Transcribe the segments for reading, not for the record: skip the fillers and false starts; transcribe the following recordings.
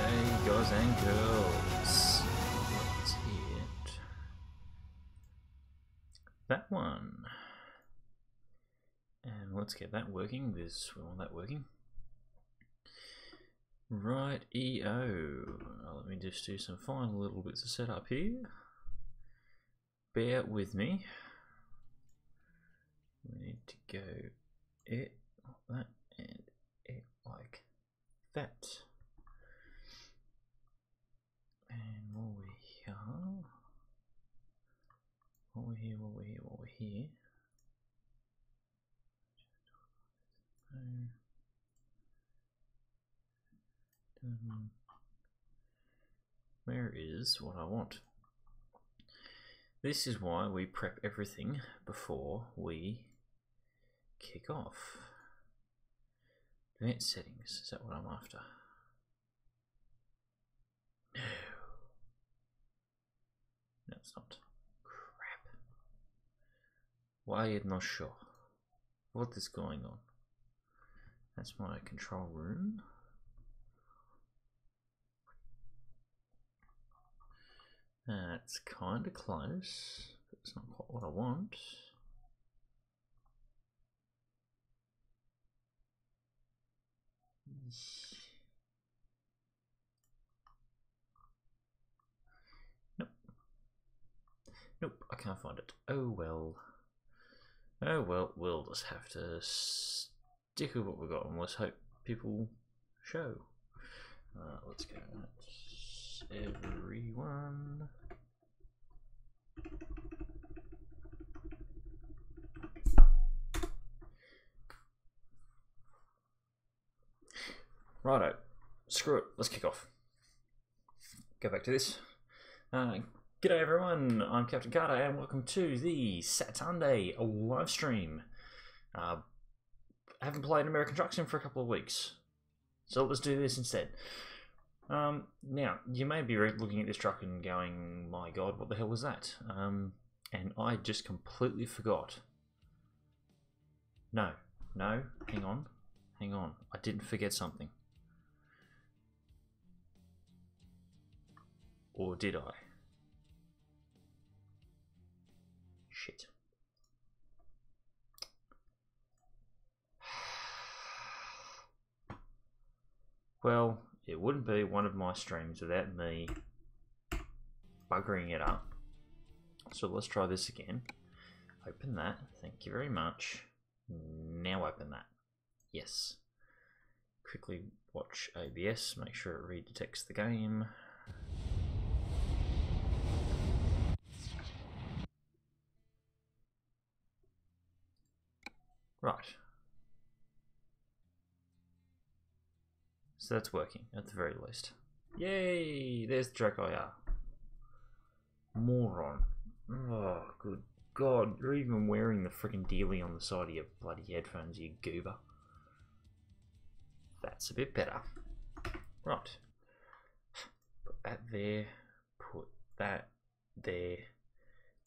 G'day guys and girls. Let's hit that one. And let's get that working. We want that working. Right, EO. Let me just do some final little bits of setup here. Bear with me. We need to go it like that and it like that. And while we're here, where is what I want? This is why we prep everything before we kick off. Event settings, is that what I'm after? No. No, it's not. Crap. Why am I not sure? What is going on? That's my control room. That's kind of close, but it's not quite what I want. Nope. Nope, I can't find it. Oh well. Oh well, we'll just have to stick with what we've got and let's hope people show. Let's go. Everyone. Righto, screw it, let's kick off. Go back to this. G'day everyone, I'm Captain Carter and welcome to the Sat-unday Livestream. I haven't played American Truck Sim for a couple of weeks, so let's do this instead. Now, you may be looking at this truck and going, my god, what the hell was that? And I just completely forgot. No, hang on, I didn't forget something. Or did I? Shit. Well, it wouldn't be one of my streams without me buggering it up. So let's try this again. Open that. Thank you very much. Now open that. Yes. Quickly watch ABS. Make sure it redetects the game. Right. So that's working, at the very least. Yay! There's the track IR. Moron. Oh, good God. You're even wearing the freaking dealie on the side of your bloody headphones, you goober. That's a bit better. Right. Put that there. Put that there.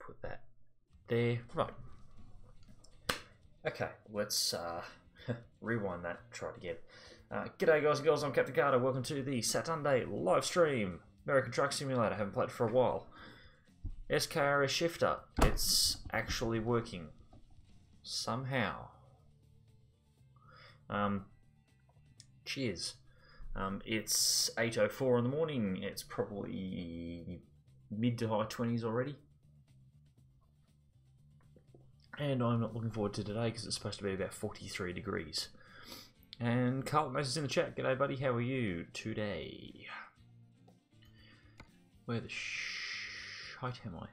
Put that there. Right. Okay, let's rewind that, try it again. G'day guys and girls, I'm Captain Carter, welcome to the Sat-unday Livestream. American Truck Simulator, haven't played it for a while. SKRS shifter, it's actually working. Somehow. Cheers. It's 8:04 in the morning, it's probably mid to high 20s already. And I'm not looking forward to today because it's supposed to be about 43 degrees. And Carlton is in the chat. G'day, buddy. How are you today? Where the shite am I?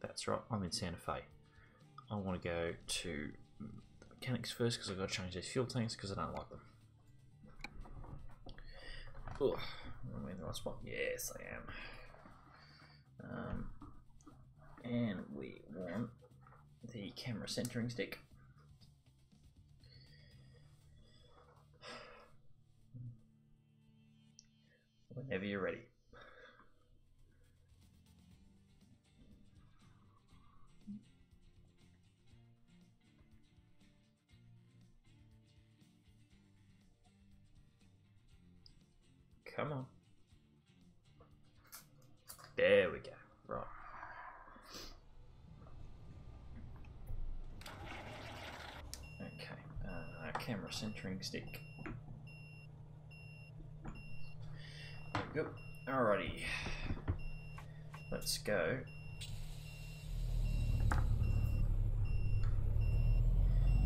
That's right. I'm in Santa Fe. I want to go to the mechanics first because I've got to change these fuel tanks because I don't like them. Ugh. Am I in the right spot? Yes, I am. And we want the camera centering stick. Whenever you're ready. Come on. There we go. Right. Okay. Camera centering stick. There we go. Alrighty. Let's go.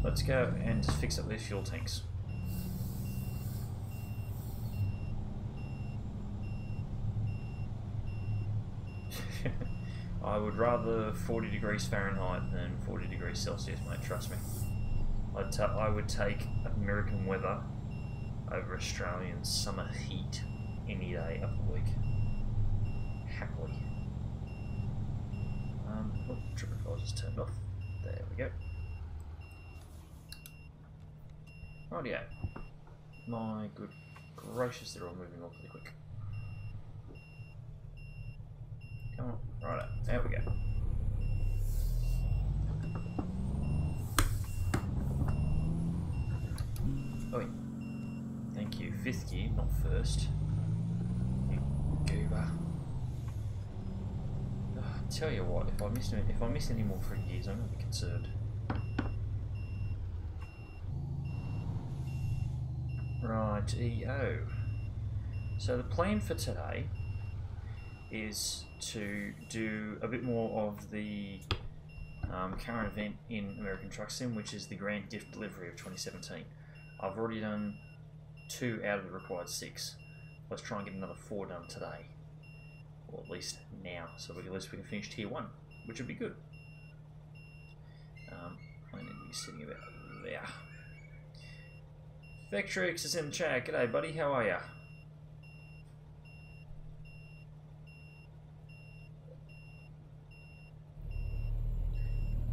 Let's go and just fix up these fuel tanks. I would rather 40 degrees Fahrenheit than 40 degrees Celsius, mate, trust me. I would take American weather over Australian summer heat any day of the week. Happily. Oh, trip advisor's turned off. There we go. Rightio. My good gracious, they're all moving awfully quick. Come on, righto, there we go. Oi. Thank you. 5th gear, not 1st. You goober. Oh, tell you what, if I miss any more 3 gears, I'm gonna be concerned. Right-eo. So the plan for today is to do a bit more of the current event in American Truck Sim, which is the Grand Gift Delivery of 2017. I've already done 2 out of the required 6. Let's try and get another 4 done today, or at least now, so at least we can finish Tier 1, which would be good. I need to be sitting about there. Vectrix is in the chat. G'day, buddy. How are ya?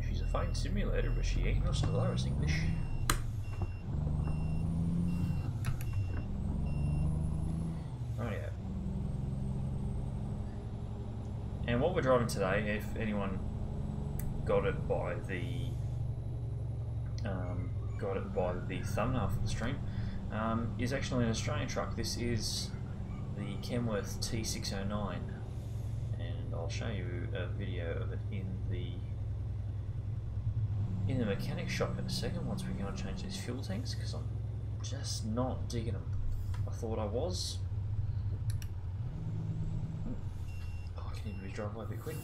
She's a fine simulator, but she ain't no Stellaris English. Rightio. And what we're driving today, if anyone got it by the thumbnail for the stream, is actually an Australian truck. This is the Kenworth T609, and I'll show you a video of it in the mechanic shop in a second once we go and change these fuel tanks, because I'm just not digging them. I thought I was. Oh, I can even be driving away a bit quick.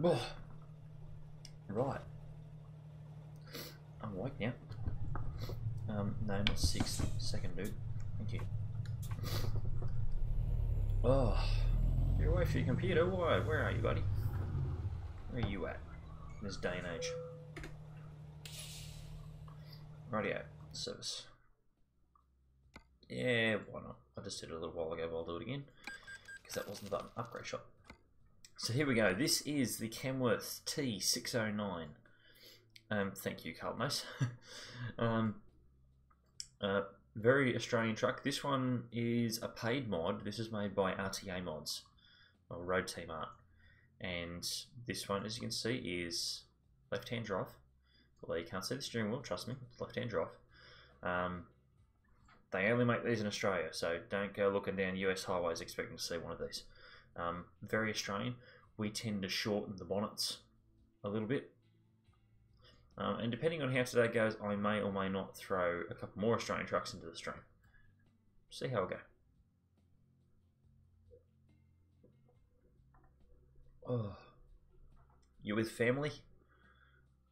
Oh. Right. I'm awake now. No, not 6th. 2nd, dude. Thank you. Oh. You're away from your computer. Why? Where are you, buddy? Where are you at in this day and age? Rightio. Service. Yeah, why not? I just did it a little while ago, but I'll do it again, because that wasn't the upgrade shop. So here we go. This is the Kenworth T609. Thank you, Carlton. Very Australian truck. This one is a paid mod. This is made by RTA Mods, or Road Team Art. And this one, as you can see, is left-hand drive. Although you can't see the steering wheel, trust me, it's left-hand drive. They only make these in Australia, so don't go looking down US highways expecting to see one of these. Very Australian. We tend to shorten the bonnets a little bit. And depending on how today goes, I may or may not throw a couple more Australian trucks into the stream. See how we go. Oh, you with family?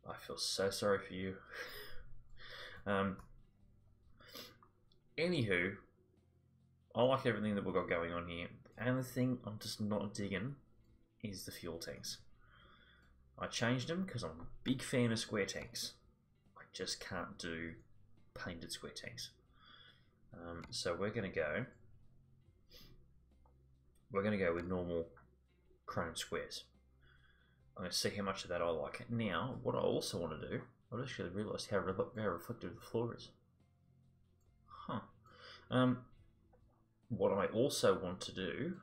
I feel so sorry for you. Anywho, I like everything that we've got going on here. The only thing I'm just not digging is the fuel tanks. I changed them because I'm a big fan of square tanks. I just can't do painted square tanks. So we're going to go with normal chrome squares. I'm going to see how much of that I like. Now, what I also want to do, I've actually realised how reflective the floor is. Huh. What I also want to do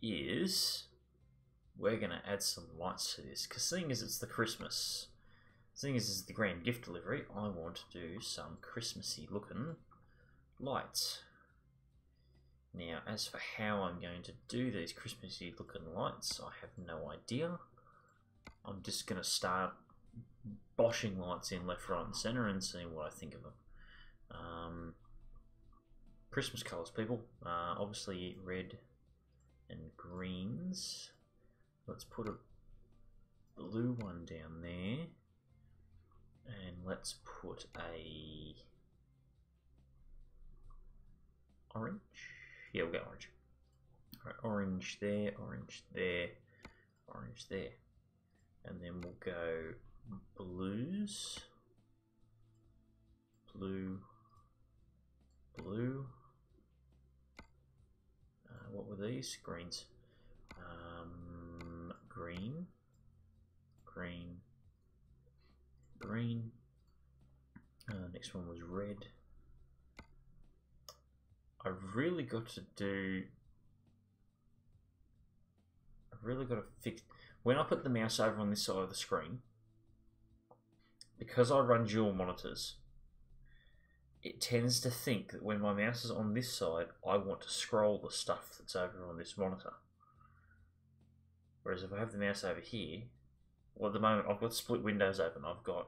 is we're going to add some lights to this, because seeing as it's the Christmas Seeing as this is the grand gift delivery, I want to do some Christmassy looking lights. Now, as for how I'm going to do these Christmassy looking lights, I have no idea. I'm just going to start boshing lights in left, right and centre and seeing what I think of them. Christmas colours, people. Obviously red and greens. Let's put a blue one down there. And let's put a orange. Yeah, we'll go orange. All right, orange there, orange there, orange there. And then we'll go blues. Blue. Blue. What were these? Greens. Green. Green. Green. Next one was red. I've really got to fix when I put the mouse over on this side of the screen, because I run dual monitors, it tends to think that when my mouse is on this side, I want to scroll the stuff that's over on this monitor. Whereas if I have the mouse over here, well, at the moment I've got split windows open. I've got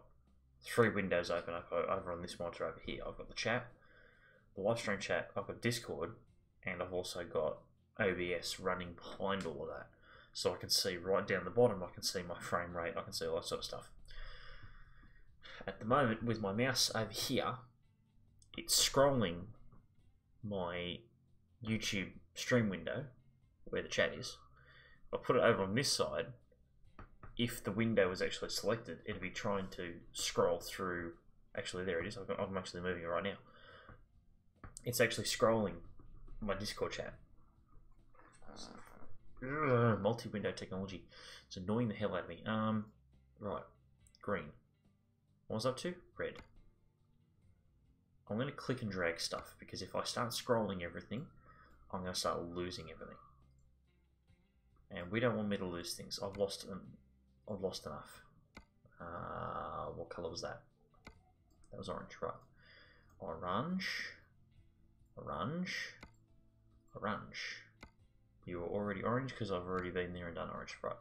3 windows open up over on this monitor over here. I've got the chat, the live stream chat, I've got Discord, and I've also got OBS running behind all of that. So I can see right down the bottom, I can see my frame rate, I can see all that sort of stuff. At the moment, with my mouse over here, it's scrolling my YouTube stream window, where the chat is. If I put it over on this side, if the window is actually selected, it'll be trying to scroll through. Actually, there it is. I'm actually moving it right now. It's actually scrolling my Discord chat. Multi-window technology. It's annoying the hell out of me. Right, green. What was I up to? Red. I'm going to click and drag stuff, because if I start scrolling everything, I'm going to start losing everything. And we don't want me to lose things. I've lost enough. What colour was that? That was orange, right? Orange. Orange. Orange. You were already orange because I've already been there and done orange, right?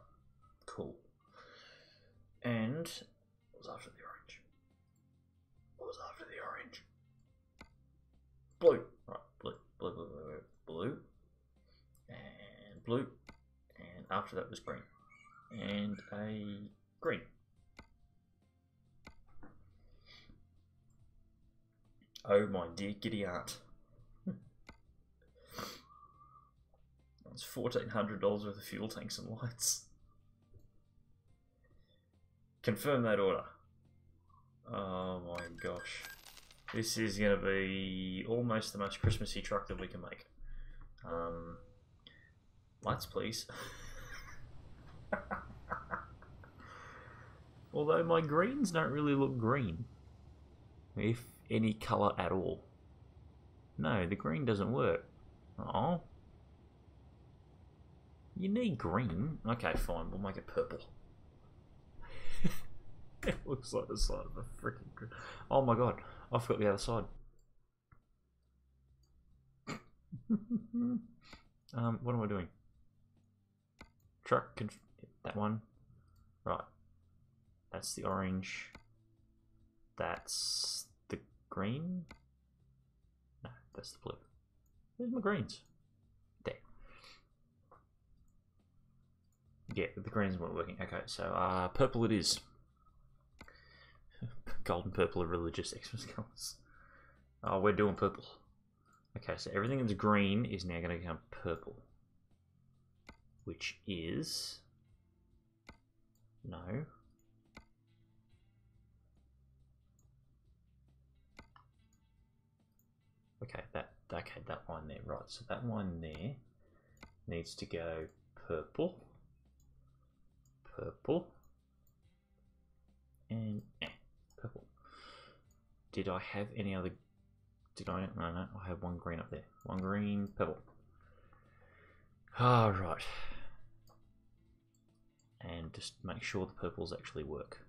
Cool. And what was after the orange? What was after the orange? Blue. Right, blue, blue, blue, blue, blue, and blue. And after that was green. And a green. Oh my dear giddy aunt. It's $1,400 worth of fuel tanks and lights. Confirm that order. Oh my gosh. This is going to be almost the most Christmassy truck that we can make. Lights, please. Although my greens don't really look green. If any colour at all. No, the green doesn't work. Oh. You need green. Okay, fine. We'll make it purple. It looks like the side of a freaking... Oh my god. I forgot the other side. What am I doing? Truck, that one. Right. That's the orange. That's the green. No, that's the blue. Where's my greens? There. Yeah, the greens weren't working. Okay, so purple it is. Gold and purple are religious Xmas colours. Oh, we're doing purple. Okay, so everything that's green is now going to become purple. Which is... No. Okay, that line there, right. So that line there needs to go purple. Purple. And purple. Did I have any other... Did I? No, I have one green up there. One green, purple. Ah, right. And just make sure the purples actually work.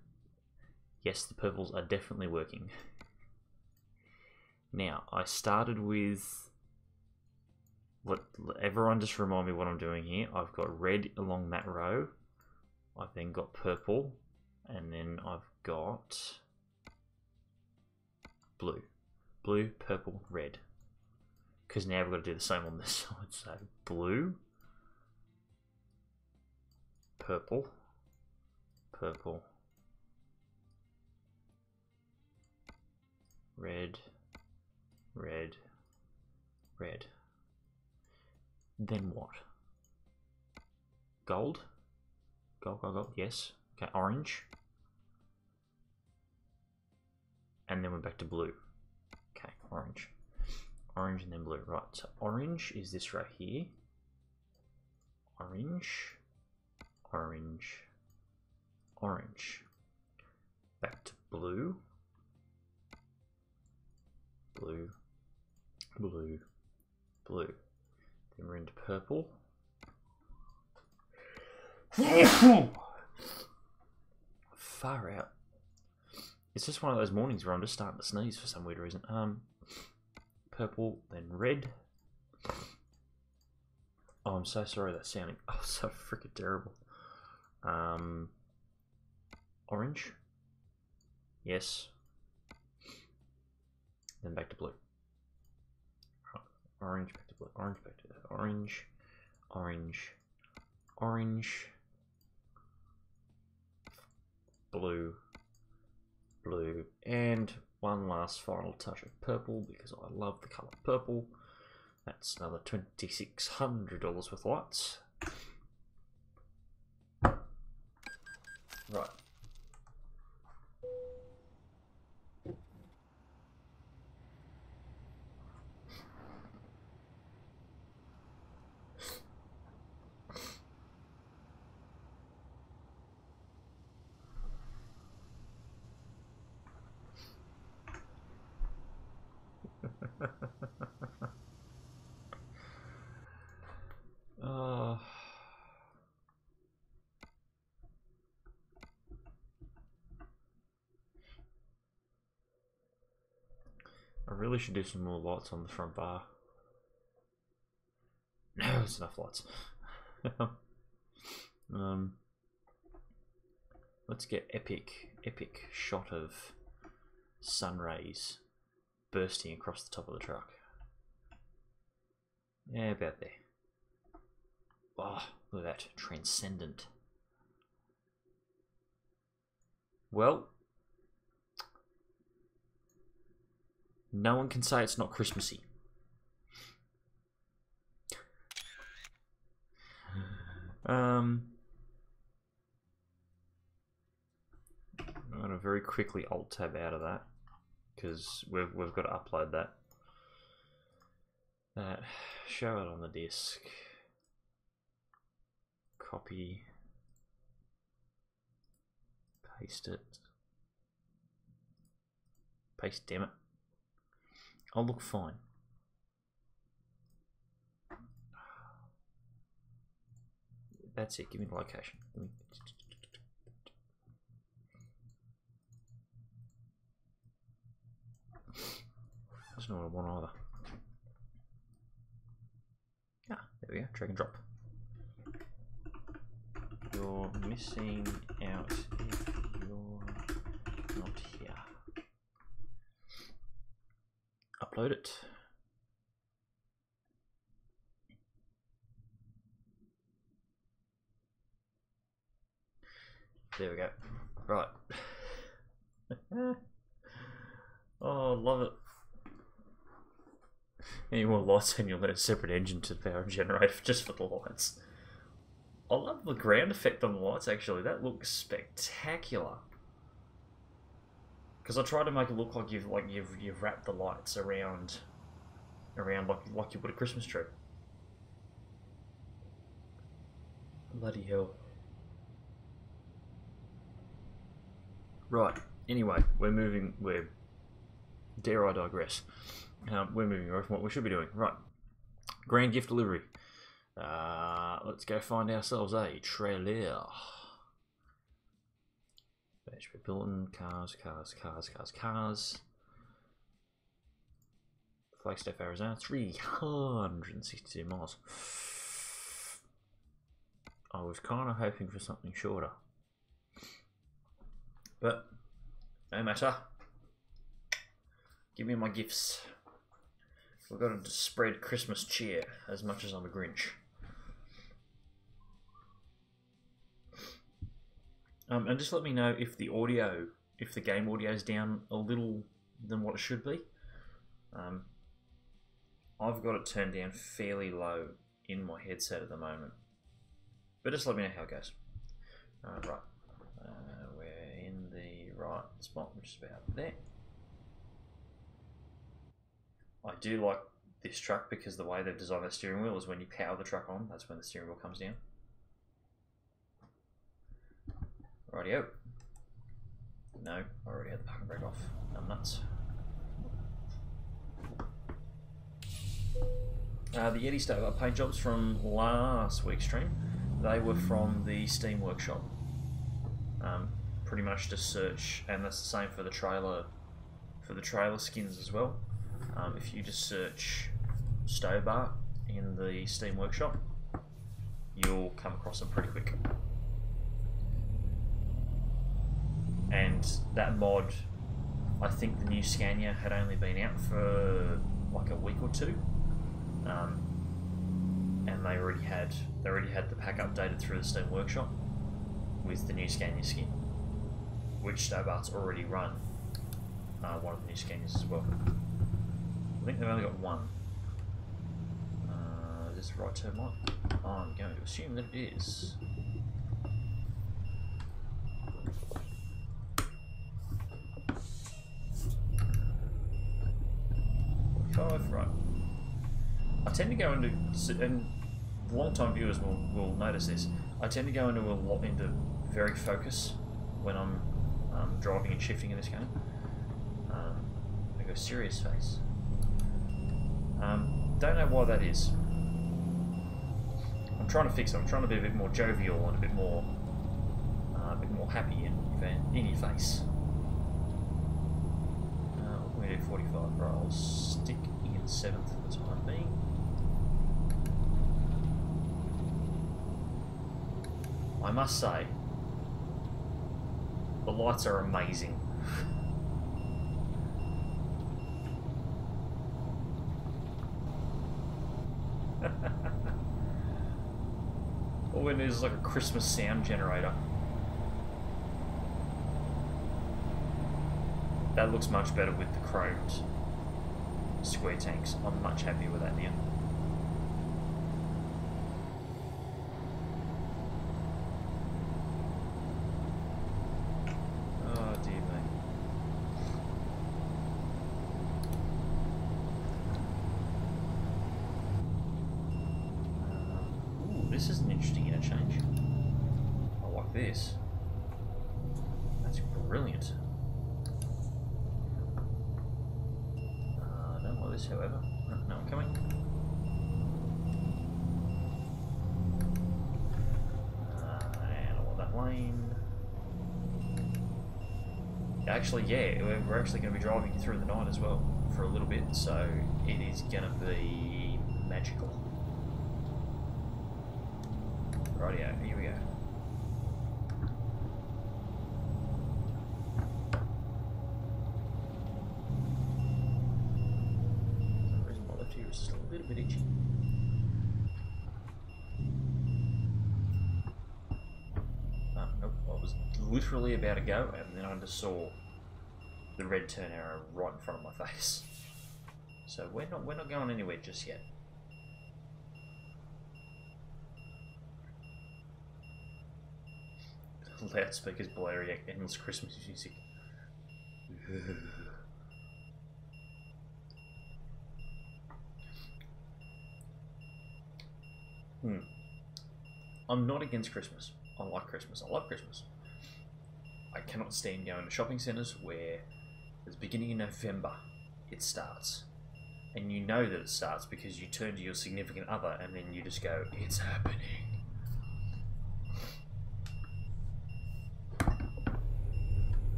Yes, the purples are definitely working. Now, I started with... everyone just remind me what I'm doing here. I've got red along that row. I've then got purple. And then I've got blue. Blue, purple, red. Because now we've got to do the same on this side. So blue, purple, purple, red, red, red. Then what? Gold? Gold, gold, gold, yes. Okay, orange. And then we're back to blue. Okay, orange. Orange and then blue. Right, so orange is this right here. Orange, orange, orange. Back to blue. Blue, blue, blue. Then we're into purple. Far out. It's just one of those mornings where I'm just starting to sneeze for some weird reason. Purple, then red. Oh, I'm so sorry that's sounding so freaking terrible. Orange. Yes. Then back to blue. Orange, back to blue. Orange, back to orange. Orange. Orange. Blue. Blue. And one last final touch of purple because I love the colour purple. That's another $2,600 worth of lights. Right. I really should do some more lights on the front bar. No, it's enough lights. Let's get epic shot of sun rays bursting across the top of the truck. Yeah, about there. Oh, look at that, transcendent. Well, no one can say it's not Christmassy. I'm gonna very quickly alt tab out of that because we've got to upload that. Show it on the disk. Copy. Paste it. Paste, damn it. I'll look fine. That's it, give me the location. That's not what I want either. Ah, there we go, drag and drop. You're missing out if you're not here. Upload it. There we go. Right. Oh, love it. Any more lights and you'll need a separate engine to power and generate just for the lights. I love the ground effect on the lights actually. That looks spectacular. Because I try to make it look like you've wrapped the lights around like you would a Christmas tree. Bloody hell. Right, anyway, dare I digress, we're moving away from what we should be doing. Right, grand gift delivery. Let's go find ourselves a trailer. HP Bulletin, cars. Flagstaff, Arizona, 362 miles. I was kind of hoping for something shorter. But, no matter. Give me my gifts. We've got to spread Christmas cheer as much as I'm a Grinch. And just let me know if the audio, if the game audio is down a little than what it should be. I've got it turned down fairly low in my headset at the moment. But just let me know how it goes. Right. We're in the right spot, which is about there. I do like this truck because the way they've designed the steering wheel is when you power the truck on, that's when the steering wheel comes down. Rightio. No, I already had the parking brake off. I'm nuts. The Eddie Stover paint jobs from last week's stream, they were from the Steam Workshop. Pretty much just search, and that's the same for the trailer skins as well. If you just search Stover in the Steam Workshop, you'll come across them pretty quick. And that mod, I think the new Scania had only been out for like a week or two, and they already had the pack updated through the Steam Workshop with the new Scania skin, which Stobart's already run one of the new Scanias as well. I think they've only got one. Is this the right turn light? I'm going to assume that it is. Right. I tend to go into, and long-time viewers will notice this, I tend to go into very focus when I'm driving and shifting in this game. I go serious face. Don't know why that is. I'm trying to fix it. I'm trying to be a bit more jovial and a bit more happy and in your face. We do 45, right? I'll stick in 7th for the time being. I must say, the lights are amazing. All we need is like a Christmas sound generator. That looks much better with the chromed square tanks. I'm much happier with that now. Oh dear me. Ooh, this is an interesting interchange. I like this. That's brilliant. This, however. No one coming. And I want that lane. Actually, yeah, we're actually going to be driving through the night as well for a little bit, so it is going to be magical. Rightio, here we go. A bit itchy. Nope, I was literally about to go and then I just saw the red turn arrow right in front of my face. So we're not going anywhere just yet. Loudspeakers blaring endless Christmas music. I'm not against Christmas. I like Christmas. I love Christmas. I cannot stand going to shopping centres where at the beginning of November it starts. And you know that it starts because you turn to your significant other and then you just go, it's happening.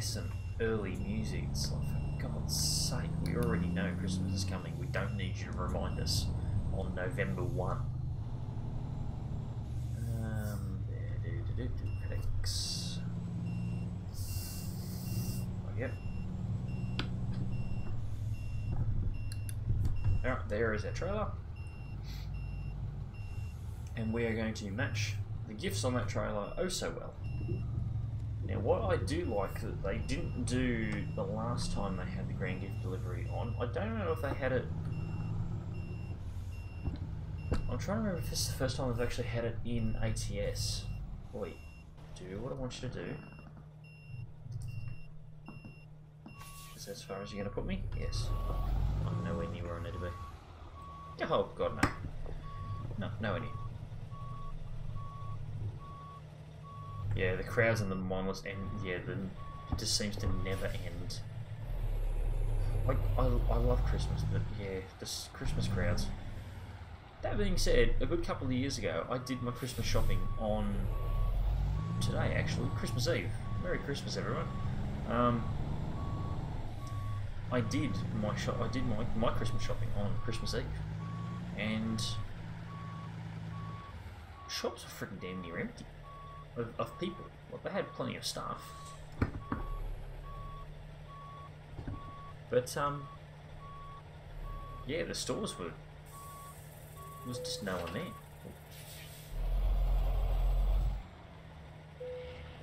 incessant early music. It's like, for God's sake, we already know Christmas is coming. We don't need you to remind us on November 1. Clicks. Oh, yep. Alright, there is our trailer. And we are going to match the gifts on that trailer oh so well. Now, what I do like that they didn't do the last time they had the grand gift delivery on, I don't know if they had it. I'm trying to remember if this is the first time they've actually had it in ATS. Wait, do what I want you to do. Is that as far as you're going to put me? Yes. I'm nowhere near where I need to be. Oh, God, no. No, nowhere near. Yeah, the crowds and the mindless end, yeah, it just seems to never end. I love Christmas, but yeah, this Christmas crowds. That being said, a good couple of years ago, I did my Christmas shopping on today, actually, Christmas Eve. Merry Christmas, everyone. I did my Christmas shopping on Christmas Eve, and shops were freaking damn near empty of people. Well, they had plenty of staff, but yeah, the stores were. There was just no one there.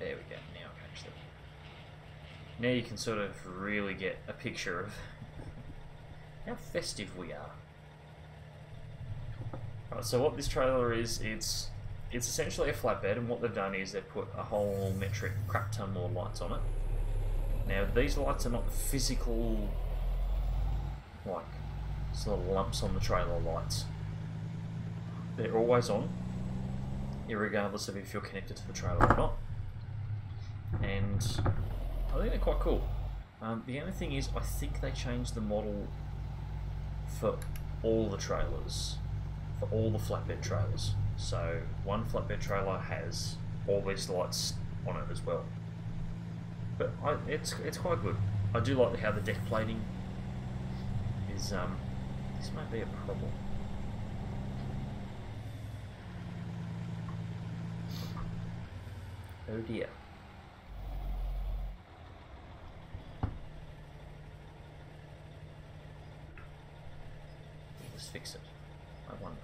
There we go. Now I can actually. Now you can sort of really get a picture of how festive we are. Right, so what this trailer is, it's essentially a flatbed, and what they've done is they've put a whole metric crap ton more lights on it. Now these lights are not the physical, like, sort of lumps on the trailer lights. They're always on, irregardless of if you're connected to the trailer or not. And I think they're quite cool. The only thing is, I think they changed the model for all the trailers, for all the flatbed trailers. So one flatbed trailer has all these lights on it as well. But it's quite good. I do like how the deck plating is. This might be a problem. Oh dear. Let's fix it. I wonder.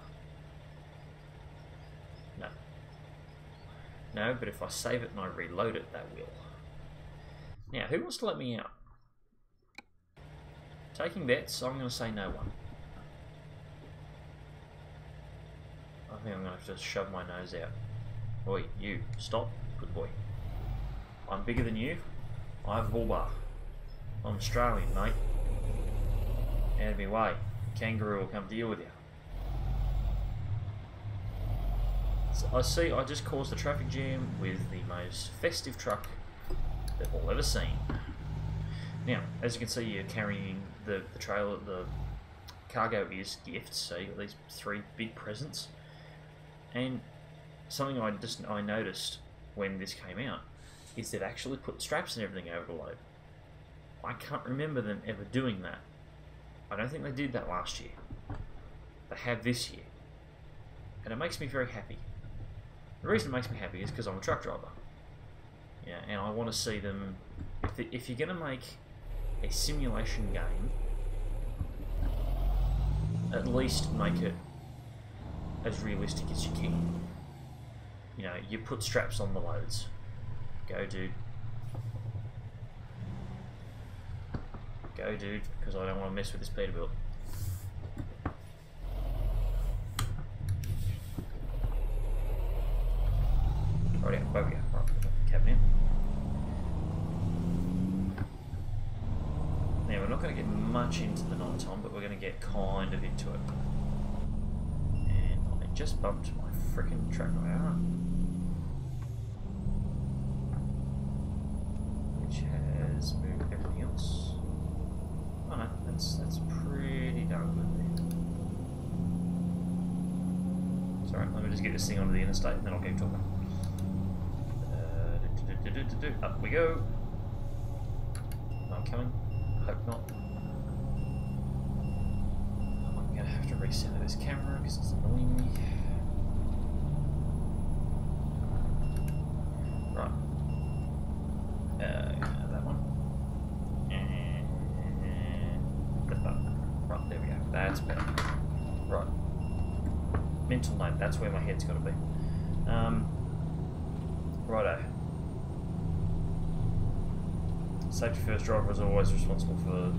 No. No, but if I save it and I reload it, that will. Now, who wants to let me out? Taking bets, I'm going to say no one. I think I'm going to have to shove my nose out. Oi, you, stop. Good boy. I'm bigger than you. I have a bull bar. I'm Australian, mate. Out of my way. Kangaroo will come deal with you. So I see I just caused a traffic jam with the most festive truck that we'll ever seen. Now, as you can see, you're carrying the trailer. The cargo is gifts, so you've got these 3 big presents. And something I noticed when this came out is they've actually put straps and everything over the load. I can't remember them ever doing that. I don't think they did that last year. They have this year. And it makes me very happy. The reason it makes me happy is because I'm a truck driver. Yeah, and I want to see them. If you're going to make a simulation game, at least make it as realistic as you can. You know, you put straps on the loads. Go, dude. Go, dude, because I don't want to mess with this Peterbilt. Right out, over here. Right, cab now. Now, we're not going to get much into the night time, but we're going to get kind of into it. And I just bumped my frickin' track out. Which has moved everything else. Oh no, that's pretty darn good there. Sorry, let me just get this thing onto the interstate and then I'll keep talking. Up we go. light coming? Hope not. I'm going to have to recenter this camera because it's annoying me. Right. That one. And that button. Right, there we go. That's better. Right. Mental note, that's where my head's got to be. Righto. Safety first, driver is always responsible for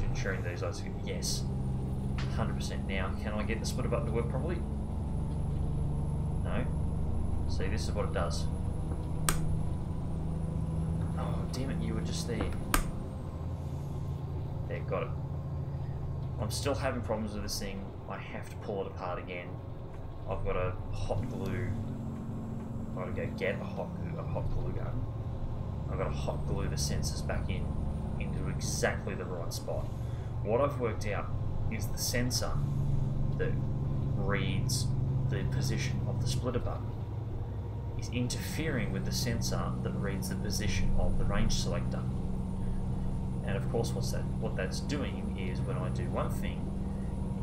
ensuring these lights. Yes. 100%. Now, can I get the splitter button to work properly? No. See, this is what it does. Oh, damn it, you were just there. There, got it. I'm still having problems with this thing. I have to pull it apart again. I've got a hot glue. I've got to go get a hot glue gun. I've got to hot glue the sensors back into exactly the right spot. What I've worked out is the sensor that reads the position of the splitter button is interfering with the sensor that reads the position of the range selector. And of course what that's doing is when I do one thing,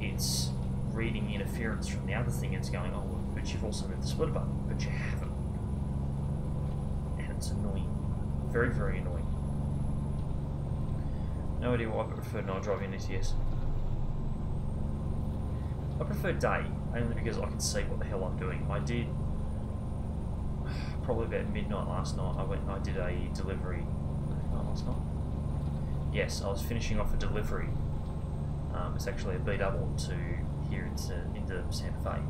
it's reading interference from the other thing. It's going, oh, but you've also moved the splitter button, but you haven't. And it's annoying. Very, very annoying. No idea why I prefer night driving in ETS. I prefer day, only because I can see what the hell I'm doing. I did, probably about midnight last night, I did a delivery. Last night? Yes, I was finishing off a delivery. It's actually a B-double to here into Santa Fe.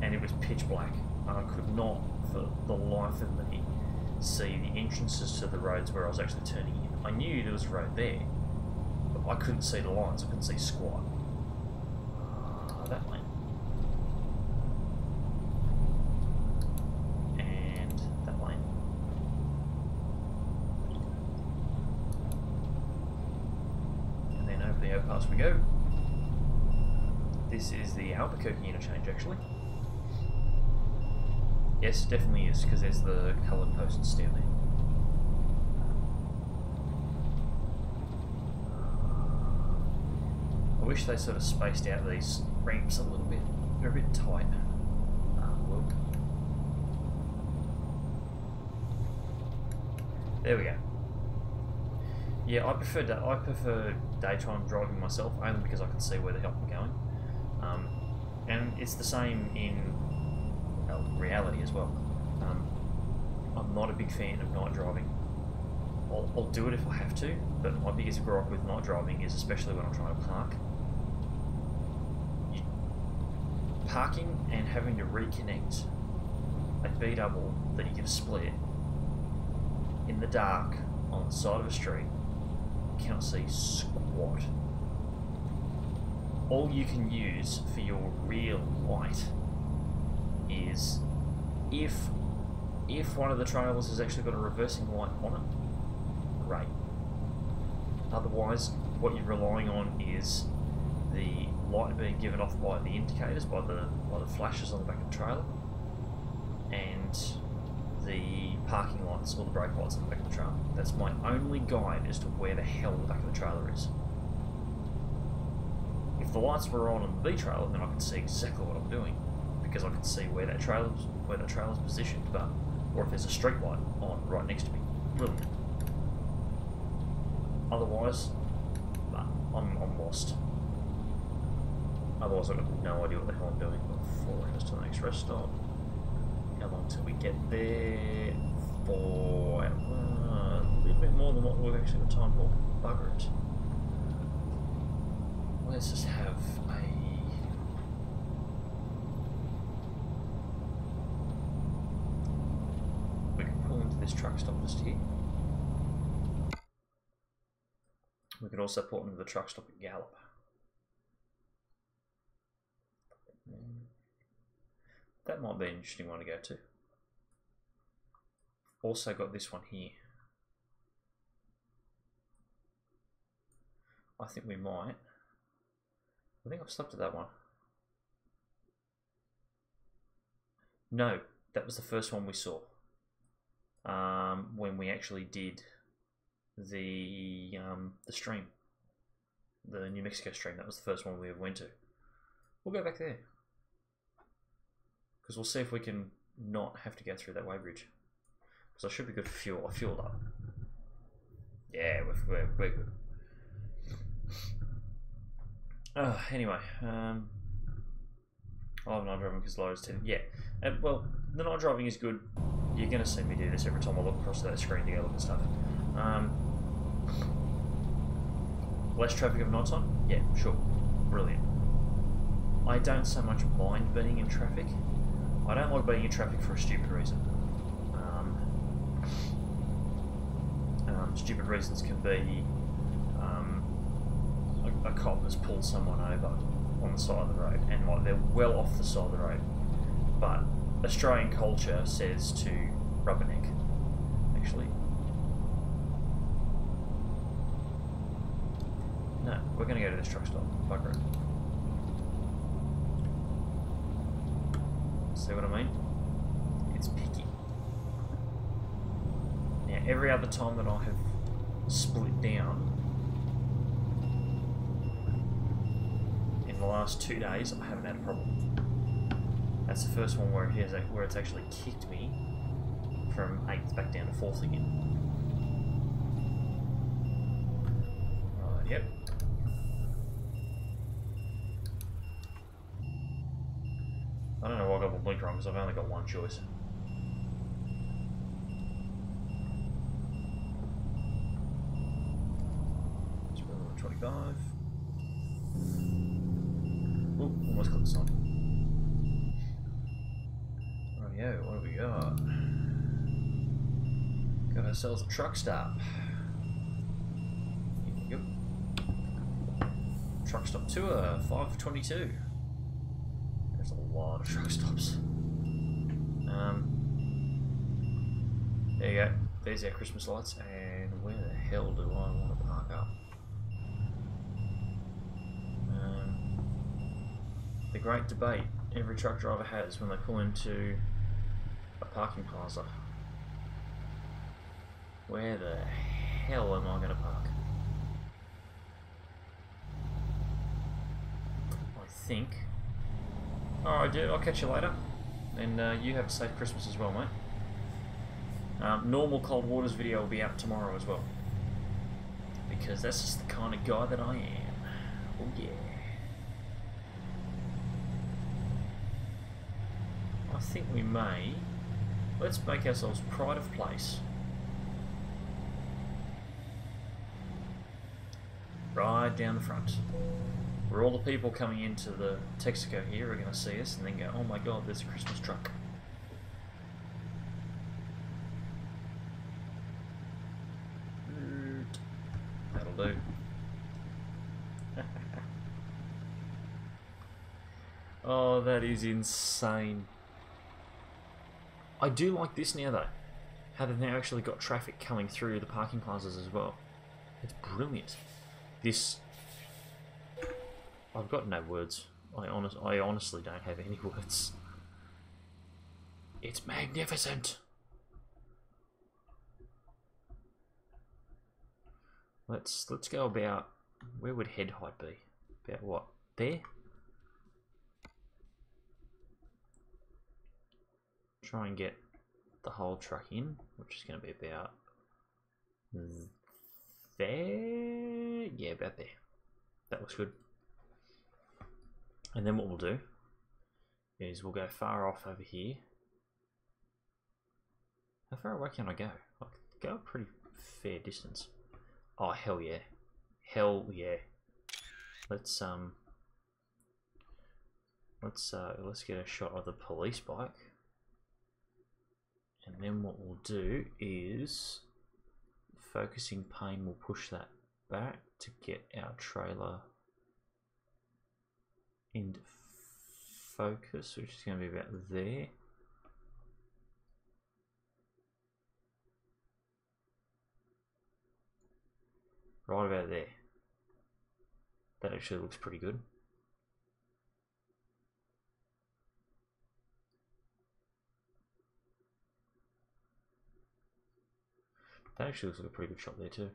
And it was pitch black. I could not, for the life of me, see the entrances to the roads where I was actually turning in. I knew there was a road there, but I couldn't see the lines. I couldn't see squat. That lane. And that lane. And then over the overpass we go. This is the Albuquerque interchange, actually. Yes, definitely is, because there's the coloured posts down there. I wish they sort of spaced out these ramps a little bit. They're a bit tight. Well. There we go. Yeah, I prefer daytime driving myself, only because I can see where the hell I'm going. And it's the same in reality as well. I'm not a big fan of night driving. I'll do it if I have to, but my biggest gripe with night driving is, especially when I'm trying to park, parking and having to reconnect a B-double that you've split in the dark on the side of a street. You cannot see squat. All you can use for your rear light is if one of the trailers has actually got a reversing light on it, great. Otherwise, what you're relying on is the light being given off by the indicators, by the flashes on the back of the trailer, and the parking lights or the brake lights on the back of the trailer. That's my only guide as to where the hell the back of the trailer is. If the lights were on the B trailer, then I could see exactly what I'm doing, because I can see where that trailer's positioned. But or if there's a street light on right next to me, brilliant. Otherwise, nah, I'm lost. Otherwise, I've got no idea what the hell I'm doing. Got 4 hours to the next rest stop. How long till we get there? 4 hours. A little bit more than what we've actually got time for. Bugger it. Let's just have a... We can pull into this truck stop just here. We can also pull into the truck stop at Gallup. That might be an interesting one to go to. Also got this one here. I think we might. I think I've slept at that one. No, that was the first one we saw. when we actually did the stream, the New Mexico stream. That was the first one we ever went to. We'll go back there because we'll see if we can not have to go through that weighbridge. Because I should be good for fuel. I fueled up. Yeah, we're good. Anyway, I love night driving because loads tend. Yeah, well, the night driving is good. You're gonna see me do this every time I look across that screen to go look at stuff. Less traffic of night time? Yeah, sure, brilliant. I don't so much mind being in traffic. I don't like being in traffic for a stupid reason. Stupid reasons can be a cop has pulled someone over on the side of the road, and like they're well off the side of the road, but Australian culture says to rubberneck. Actually, no, we're going to go to this truck stop. Bugger it. See what I mean? It's picky. Now, every other time that I have split down in the last 2 days, I haven't had a problem. That's the first one where it's actually kicked me from 8th back down to 4th again. Right, yep. I don't know why I got my blinker on because I've only got one choice. It's 25. Oop, almost got the sun. Rightio, what have we got? Got ourselves a truck stop. Yep. Truck stop tour, 522. There's a lot of truck stops. There you go. There's our Christmas lights, and where the hell do I want to park up? The great debate every truck driver has when they pull into a parking plaza. Where the hell am I going to park? I think. Alright dude, I'll catch you later. And you have a safe Christmas as well, mate. Normal Cold Waters video will be out tomorrow as well. Because that's just the kind of guy that I am. Oh yeah. I think we may. Let's make ourselves pride of place. Right down the front. Where all the people coming into the Texaco here are going to see us and then go, oh my god, there's a Christmas truck. That'll do. Oh, that is insane. I do like this now though. How they've now actually got traffic coming through the parking plazas as well. It's brilliant. This... I've got no words. I honestly don't have any words. It's magnificent. Let's go about... Where would head height be? About what? There? Try and get the whole truck in, which is going to be about there. Yeah, about there. That looks good. And then what we'll do is we'll go far off over here. How far away can I go? I can go a pretty fair distance. Oh hell yeah, hell yeah. Let's get a shot of the police bike. And then what we'll do is, focusing pane will push that back to get our trailer into focus, which is going to be about there. Right about there. That actually looks pretty good. That actually looks like a pretty good shot there too.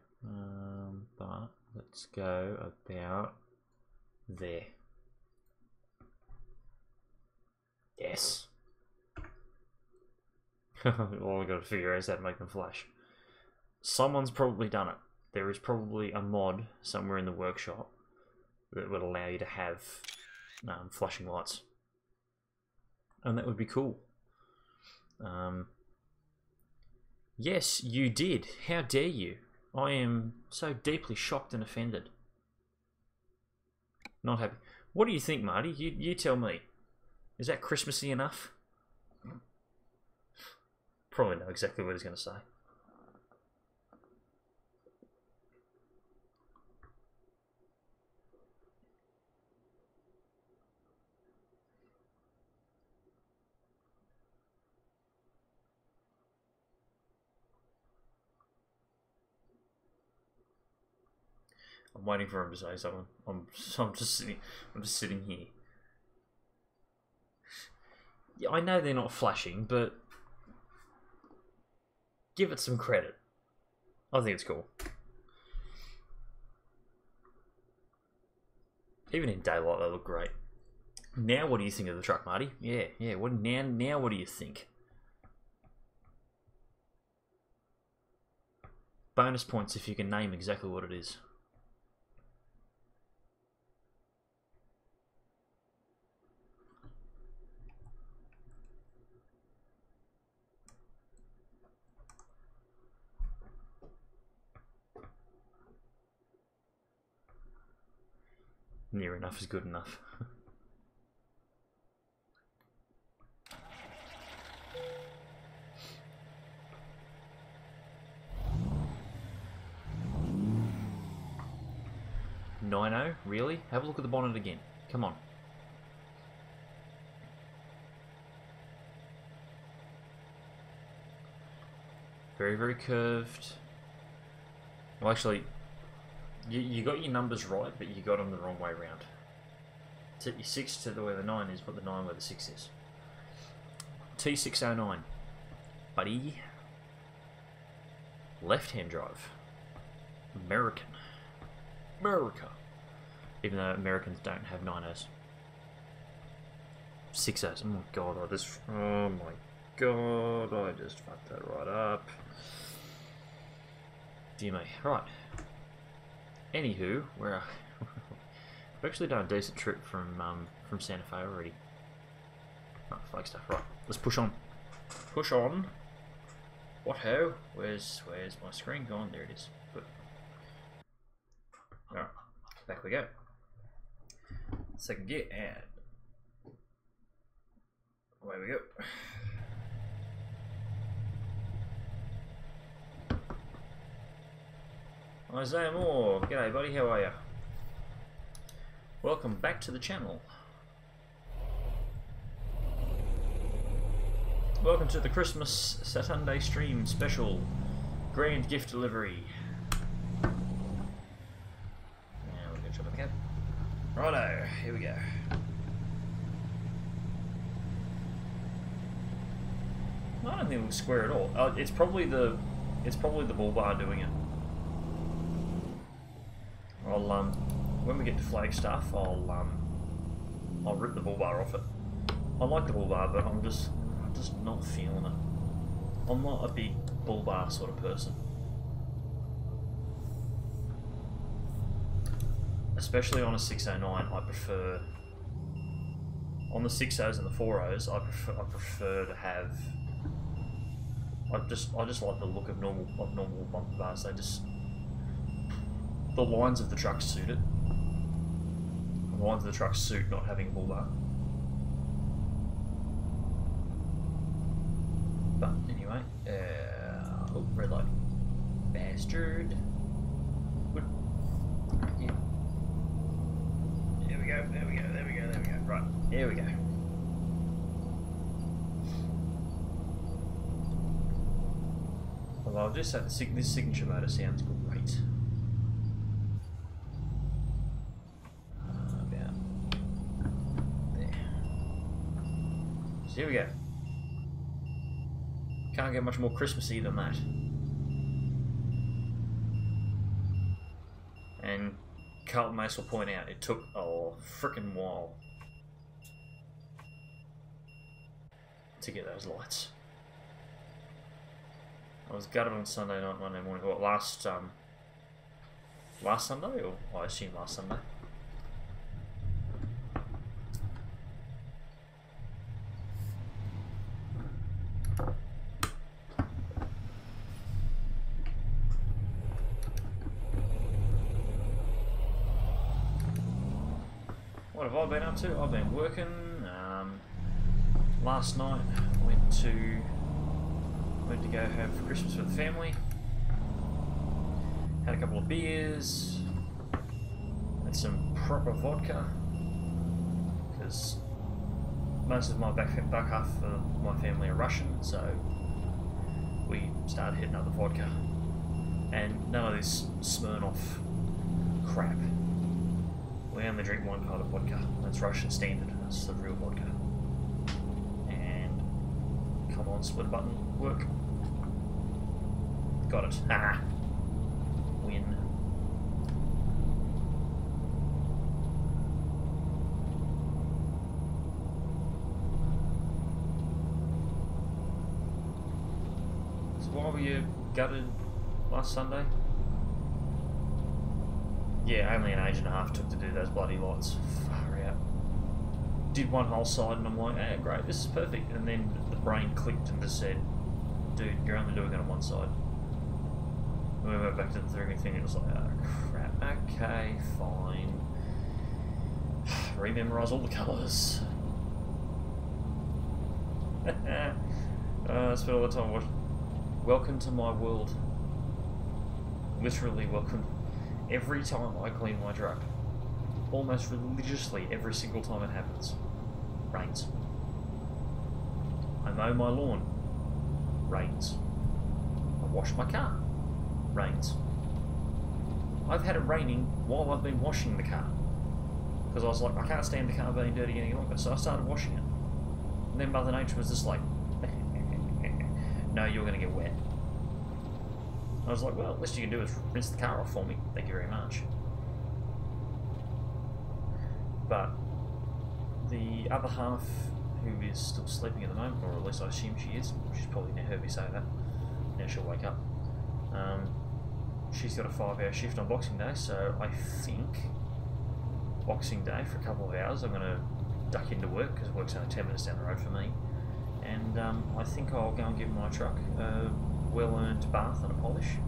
But let's go about there. Yes. All we've got to figure out is how to make them flash. Someone's probably done it. There is probably a mod somewhere in the workshop that would allow you to have flashing lights. And that would be cool. Yes, you did. How dare you? I am so deeply shocked and offended. Not happy. What do you think, Marty? You tell me. Is that Christmassy enough? Probably know exactly what he's going to say. I'm waiting for him to say something. I'm just sitting here. Yeah, I know they're not flashing, but give it some credit. I think it's cool. Even in daylight, they look great. Now, what do you think of the truck, Marty? Yeah. What now? What do you think? Bonus points if you can name exactly what it is. Near enough is good enough. Nino? Really? Have a look at the bonnet again. Come on. Very, very curved. Well, actually, you got your numbers right, but you got them the wrong way around. Set your 6 to where the 9 is, put the 9 where the 6 is. T609. Buddy. Left-hand drive. American. America. Even though Americans don't have 9s. 6s. Oh my god, I just fucked that right up. Dear me. Right. Anywho, we've actually done a decent trip from Santa Fe already. Oh, Flagstaff. Right, let's push on. Push on. What ho? Where's my screen gone? There it is. Good. Alright, back we go. Second gear and away we go. Isaiah Moore, g'day buddy, how are you? Welcome back to the channel. Welcome to the Christmas Sat-unday stream special grand gift delivery. Now we're going to chop the cab. Righto, here we go. I don't think it looks square at all. It's probably the bull bar doing it. I'll when we get to Flagstaff, I'll rip the bull bar off it. I like the bull bar, but I'm just not feeling it. I'm not a big bull bar sort of person, especially on a 609. I prefer on the 6.0s and the 4.0s. I prefer to have. I just like the look of normal bumper bars. The lines of the truck suit it. The lines of the truck suit not having a bull bar. But anyway, oh, red light. Bastard. Good. Yeah. There we go, there we go, there we go, there we go. Right, here we go. Well, I'll just say this signature motor sounds great. Here we go. Can't get much more Christmassy than that. Carlton Mace will point out, it took a frickin' while to get those lights. I was gutted on Sunday night, Monday morning. What, last Sunday? Or I assume last Sunday. What have I been up to? I've been working. Last night went to go have Christmas with the family. Had a couple of beers. Had some proper vodka. Because most of my back half of my family are Russian, so we started hitting up the vodka. And none of this Smirnoff crap. We only drink one kind of vodka. That's Russian standard. That's the real vodka. And come on, split button, work. Got it. Haha. Win. So why were you gutted last Sunday? Yeah, only an age and a half took to do those bloody lights. Far out. Did one whole side and I'm like, hey, great, this is perfect. And then the brain clicked and just said, dude, you're only doing it on one side. And we went back to the third thing and it was like, oh crap, okay, fine. Rememorise all the colours. I spent all the time watching. Welcome to my world. Literally welcome. Every time I clean my truck, almost religiously every single time it happens, rains. I mow my lawn, rains. I wash my car, rains. I've had it raining while I've been washing the car. Because I was like, I can't stand the car being dirty any longer, so I started washing it. And then Mother Nature was just like, no, you're going to get wet. I was like, well, the least you can do is rinse the car off for me. Thank you very much. But the other half, who is still sleeping at the moment, or at least I assume she is, she's probably never heard me say that. Now she'll wake up. She's got a 5-hour shift on Boxing Day, so I think Boxing Day for a couple of hours I'm going to duck into work, because work's only 10 minutes down the road for me. And I think I'll go and give my truck a well-earned bath and a polish.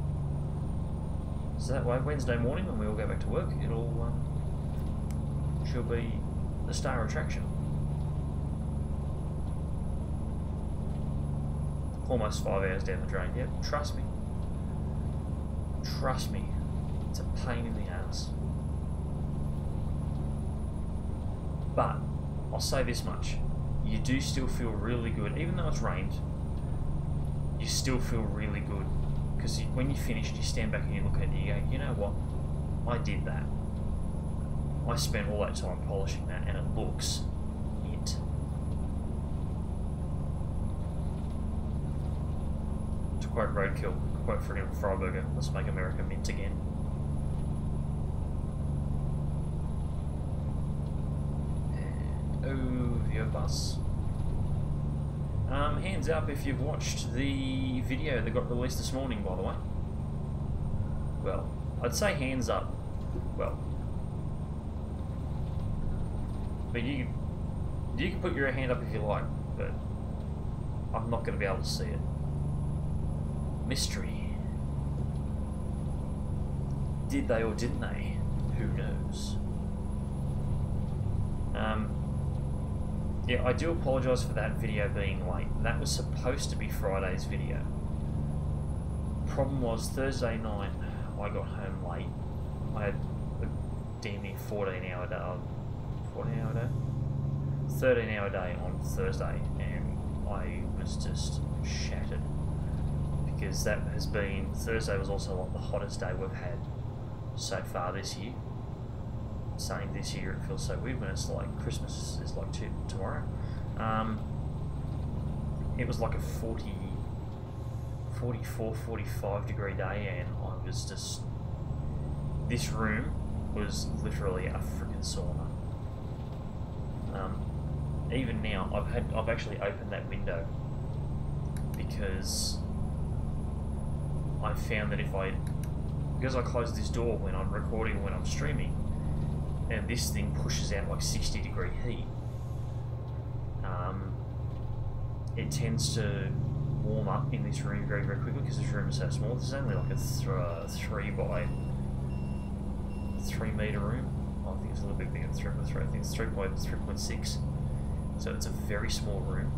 So that way, Wednesday morning when we all go back to work, she'll be the star attraction. Almost 5 hours down the drain. Yep, trust me. Trust me. It's a pain in the ass. But I'll say this much: you do still feel really good, even though it's rained. You still feel really good, because when you finish, you stand back and you look at it and you go, you know what, I did that. I spent all that time polishing that and it looks it. To quote Roadkill, quote Freedom Freiburger, let's make America mint again. And over your bus. Hands up if you've watched the video that got released this morning, by the way. Well, I'd say hands up. Well, but you can put your hand up if you like, but I'm not going to be able to see it. Mystery. Did they or didn't they? Who knows? Yeah, I do apologise for that video being late. That was supposed to be Friday's video. Problem was, Thursday night, I got home late. I had a damn near 14-hour day. 14-hour day? 13-hour day on Thursday, and I was just shattered. Because that has been... Thursday was also like the hottest day we've had so far this year. Saying this year it feels so weird when it's like Christmas is like tomorrow. It was like a 44, 45 degree day, and I was just... This room was literally a freaking sauna. Even now, I've actually opened that window because I found that because I close this door when I'm recording, when I'm streaming, and this thing pushes out like 60-degree heat, it tends to warm up in this room very, very quickly because this room is so small. This is only like a 3 by 3 meter room. I think it's a little bit bigger than 3 by 3. I think it's 3.6. So it's a very small room.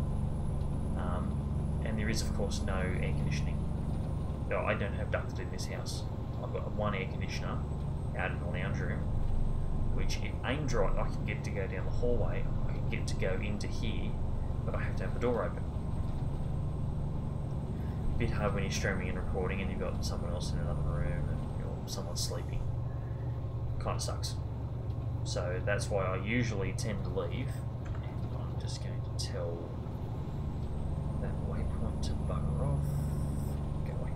And there is, of course, no air conditioning. No, I don't have ducted in this house. I've got one air conditioner out in the lounge room, which if aimed right, I can get to go down the hallway. I can get to go into here, but I have to have the door open. A bit hard when you're streaming and recording and you've got someone else in another room and someone's sleeping. Kind of sucks. So that's why I usually tend to leave. And I'm just going to tell that waypoint to bugger off. Go away.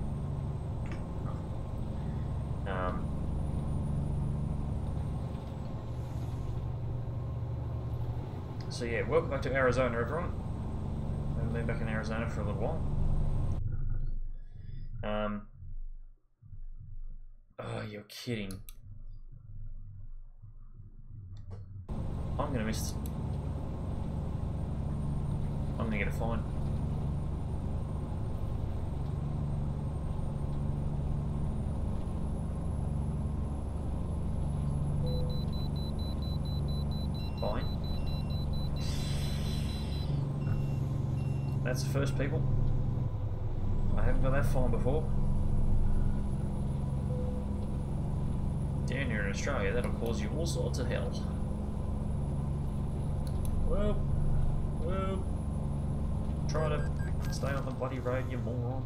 So yeah, welcome back to Arizona, everyone. I've been back in Arizona for a little while. Oh, you're kidding. I'm gonna miss. I'm gonna get a fine. Fine. That's the first, people. I haven't got that fine before. Down here in Australia, that'll cause you all sorts of hell. Well, try to stay on the bloody road, you moron.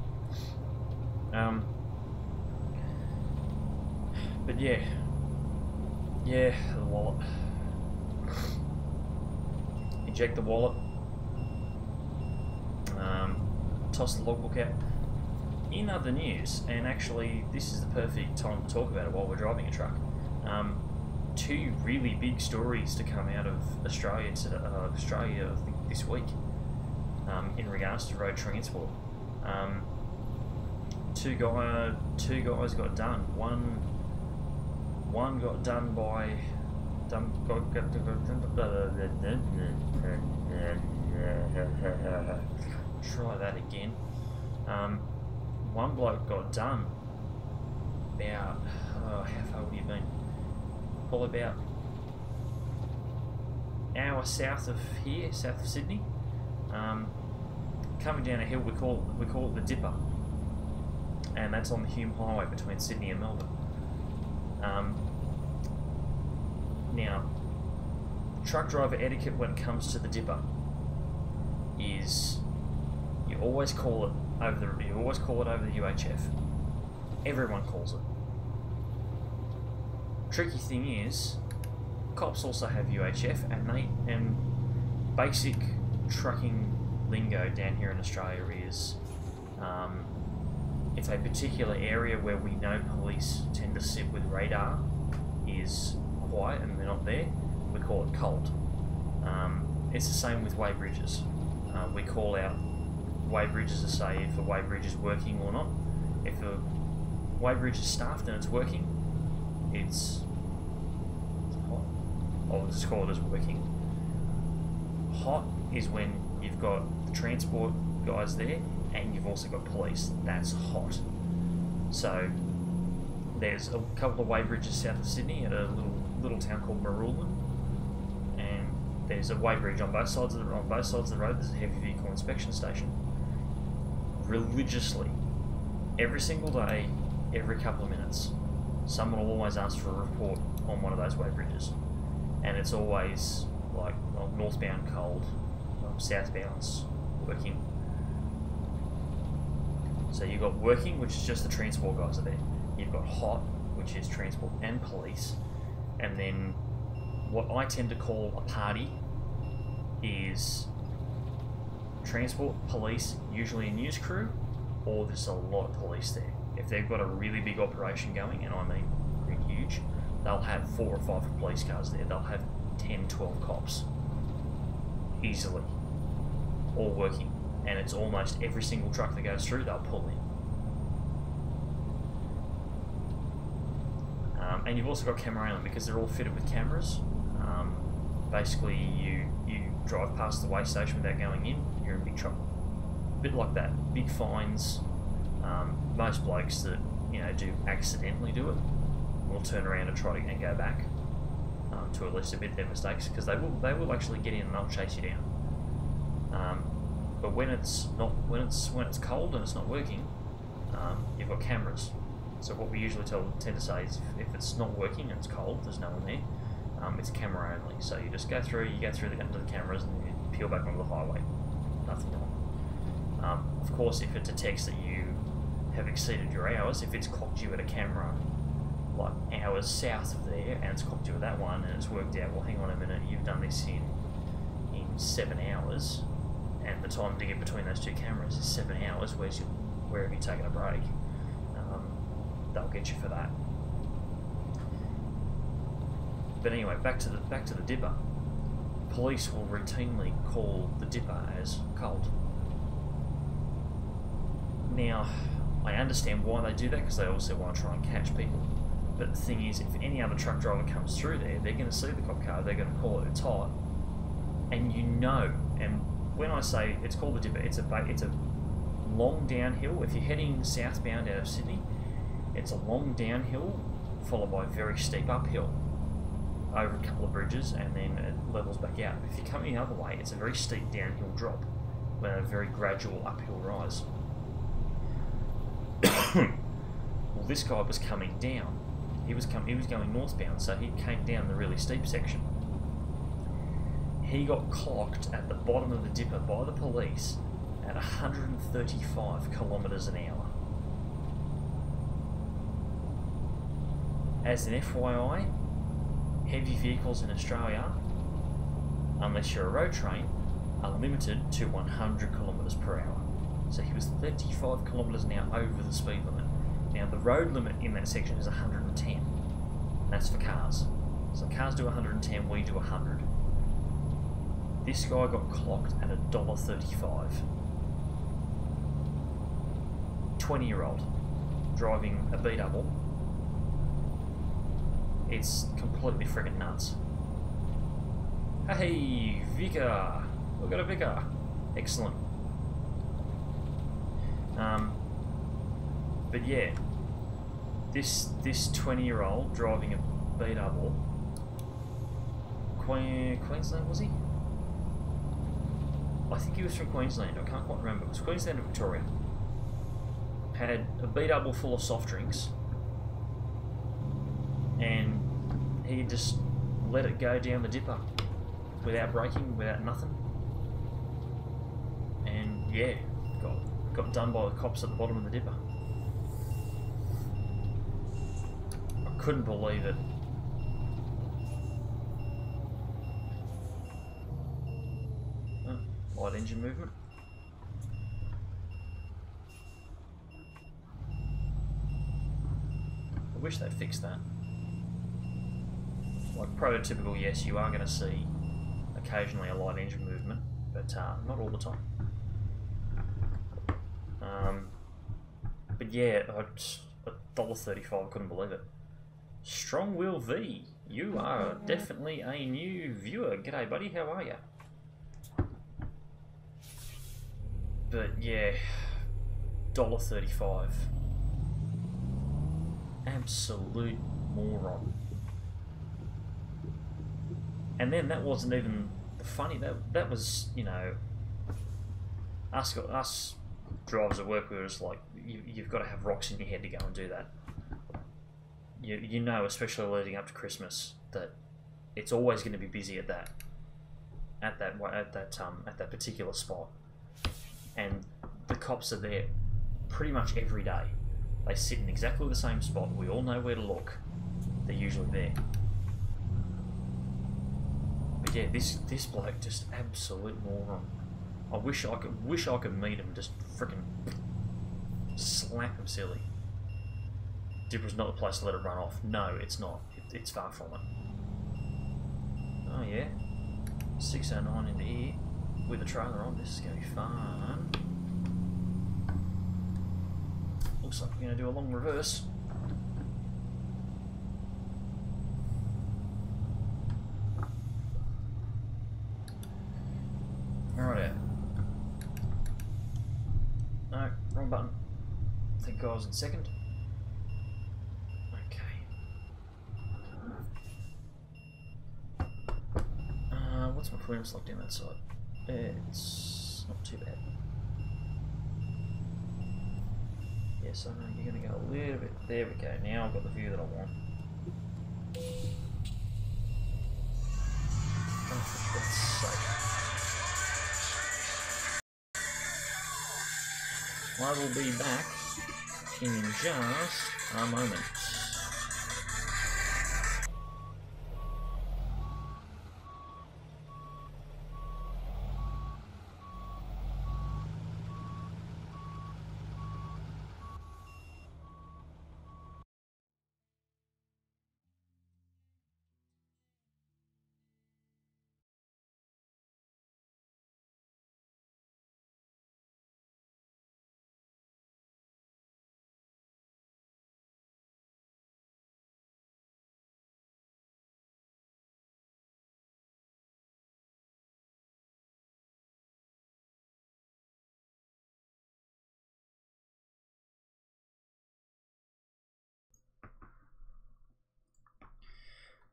But yeah, the wallet. Eject the wallet. Toss the logbook out. In other news, and actually this is the perfect time to talk about it while we're driving a truck. 2 really big stories to come out of Australia, I think this week, in regards to road transport. Two guys got done. One got done by try that again. One bloke got done about how far would he have been? Probably about an hour south of here, south of Sydney. Coming down a hill, we call it the Dipper, and that's on the Hume Highway between Sydney and Melbourne. Now, truck driver etiquette when it comes to the Dipper is you always call it over the UHF. Everyone calls it. Tricky thing is, cops also have UHF, and basic trucking lingo down here in Australia is if a particular area where we know police tend to sit with radar is quiet and they're not there, we call it cold. It's the same with weigh bridges. We call out weigh bridges to say if a weigh bridge is working or not. If a weigh bridge is staffed and it's working, it's hot. I'll just call it as working. Hot is when you've got the transport guys there and you've also got police. That's hot. So there's a couple of weigh bridges south of Sydney at a little town called Maroolin, and there's a weigh bridge on both sides of the road. There's a heavy vehicle inspection station. Religiously, every single day, every couple of minutes, someone will always ask for a report on one of those weigh bridges, and it's always like northbound cold, southbound's working. So you've got working, which is just the transport guys are there. You've got hot, which is transport and police, and then what I tend to call a party is transport, police, usually a news crew, or there's a lot of police there. If they've got a really big operation going, and I mean pretty huge, they'll have 4 or 5 police cars there. They'll have 10, 12 cops. Easily. All working. And it's almost every single truck that goes through, they'll pull in. And you've also got camera around them because they're all fitted with cameras. Basically, you drive past the weigh station without going in, you're in big trouble. A bit like that. Big fines. Most blokes that do accidentally do it will turn around and try to go back to at least admit their mistakes, because they will actually get in and they'll chase you down. But when it's cold and it's not working, you've got cameras. So what we usually tend to say is if it's not working and it's cold, there's no one there, it's camera only. So you just go through under the cameras and you peel back onto the highway. Nothing on. Of course, if it detects that you have exceeded your hours, if it's clocked you at a camera like hours south of there and it's clocked you at that one and it's worked out, well, hang on a minute, you've done this in 7 hours, and the time to get between those two cameras is 7 hours, where have you taken a break? They'll get you for that. But anyway, back to the dipper. Police will routinely call the dipper as cold. Now, I understand why they do that, because they also want to try and catch people. But the thing is, if any other truck driver comes through there, they're going to see the cop car, they're going to call it, it's hot, and and when I say it's called the dipper, it's a long downhill. If you're heading southbound out of Sydney, it's a long downhill followed by a very steep uphill over a couple of bridges, and then it levels back out. If you're coming the other way, it's a very steep downhill drop with a very gradual uphill rise. Well, this guy was coming down. He was going northbound, so he came down the really steep section. He got clocked at the bottom of the dipper by the police at 135 kilometres an hour. As an FYI, heavy vehicles in Australia, unless you're a road train, are limited to 100 kilometres per hour. So he was 35 kilometres an hour over the speed limit. Now the road limit in that section is 110. That's for cars. So cars do 110, we do 100. This guy got clocked at $1.35. 20-year-old driving a B-double. It's completely friggin' nuts. Hey, Vicar! We've got a Vicar. Excellent. But yeah, this 20-year-old driving a B-double. Queensland, was he? I think he was from Queensland. I can't quite remember. It was Queensland or Victoria. Had a B-double full of soft drinks, and he just let it go down the dipper without braking, without nothing. And yeah, got done by the cops at the bottom of the dipper. I couldn't believe it. Light engine movement. I wish they'd fixed that. Like prototypical, yes, you are going to see occasionally a light engine movement, but not all the time. But yeah, $1.35, I couldn't believe it. Strong Will V, you are definitely a new viewer. G'day, buddy, how are you? But yeah, $1.35. Absolute moron. And then that wasn't even funny. That was, you know, us drivers at work, we were just like, you've got to have rocks in your head to go and do that. You know, especially leading up to Christmas, that it's always going to be busy at that particular spot, and the cops are there pretty much every day. They sit in exactly the same spot. We all know where to look. They're usually there. But yeah, this bloke just absolute moron. I wish I could meet him, just freaking slap him silly. Dipper's not the place to let it run off. No, it's not. it's far from it. Oh yeah, 609 into here with a trailer on. This is going to be fun. Looks like we're going to do a long reverse. Alright. No, wrong button. I think I was in second. Okay. What's my clearance like down that side? It's not too bad. Yes, I know you're going to go a little bit. There we go. Now I've got the view that I want. Oh, for God's sake. I will be back in just a moment.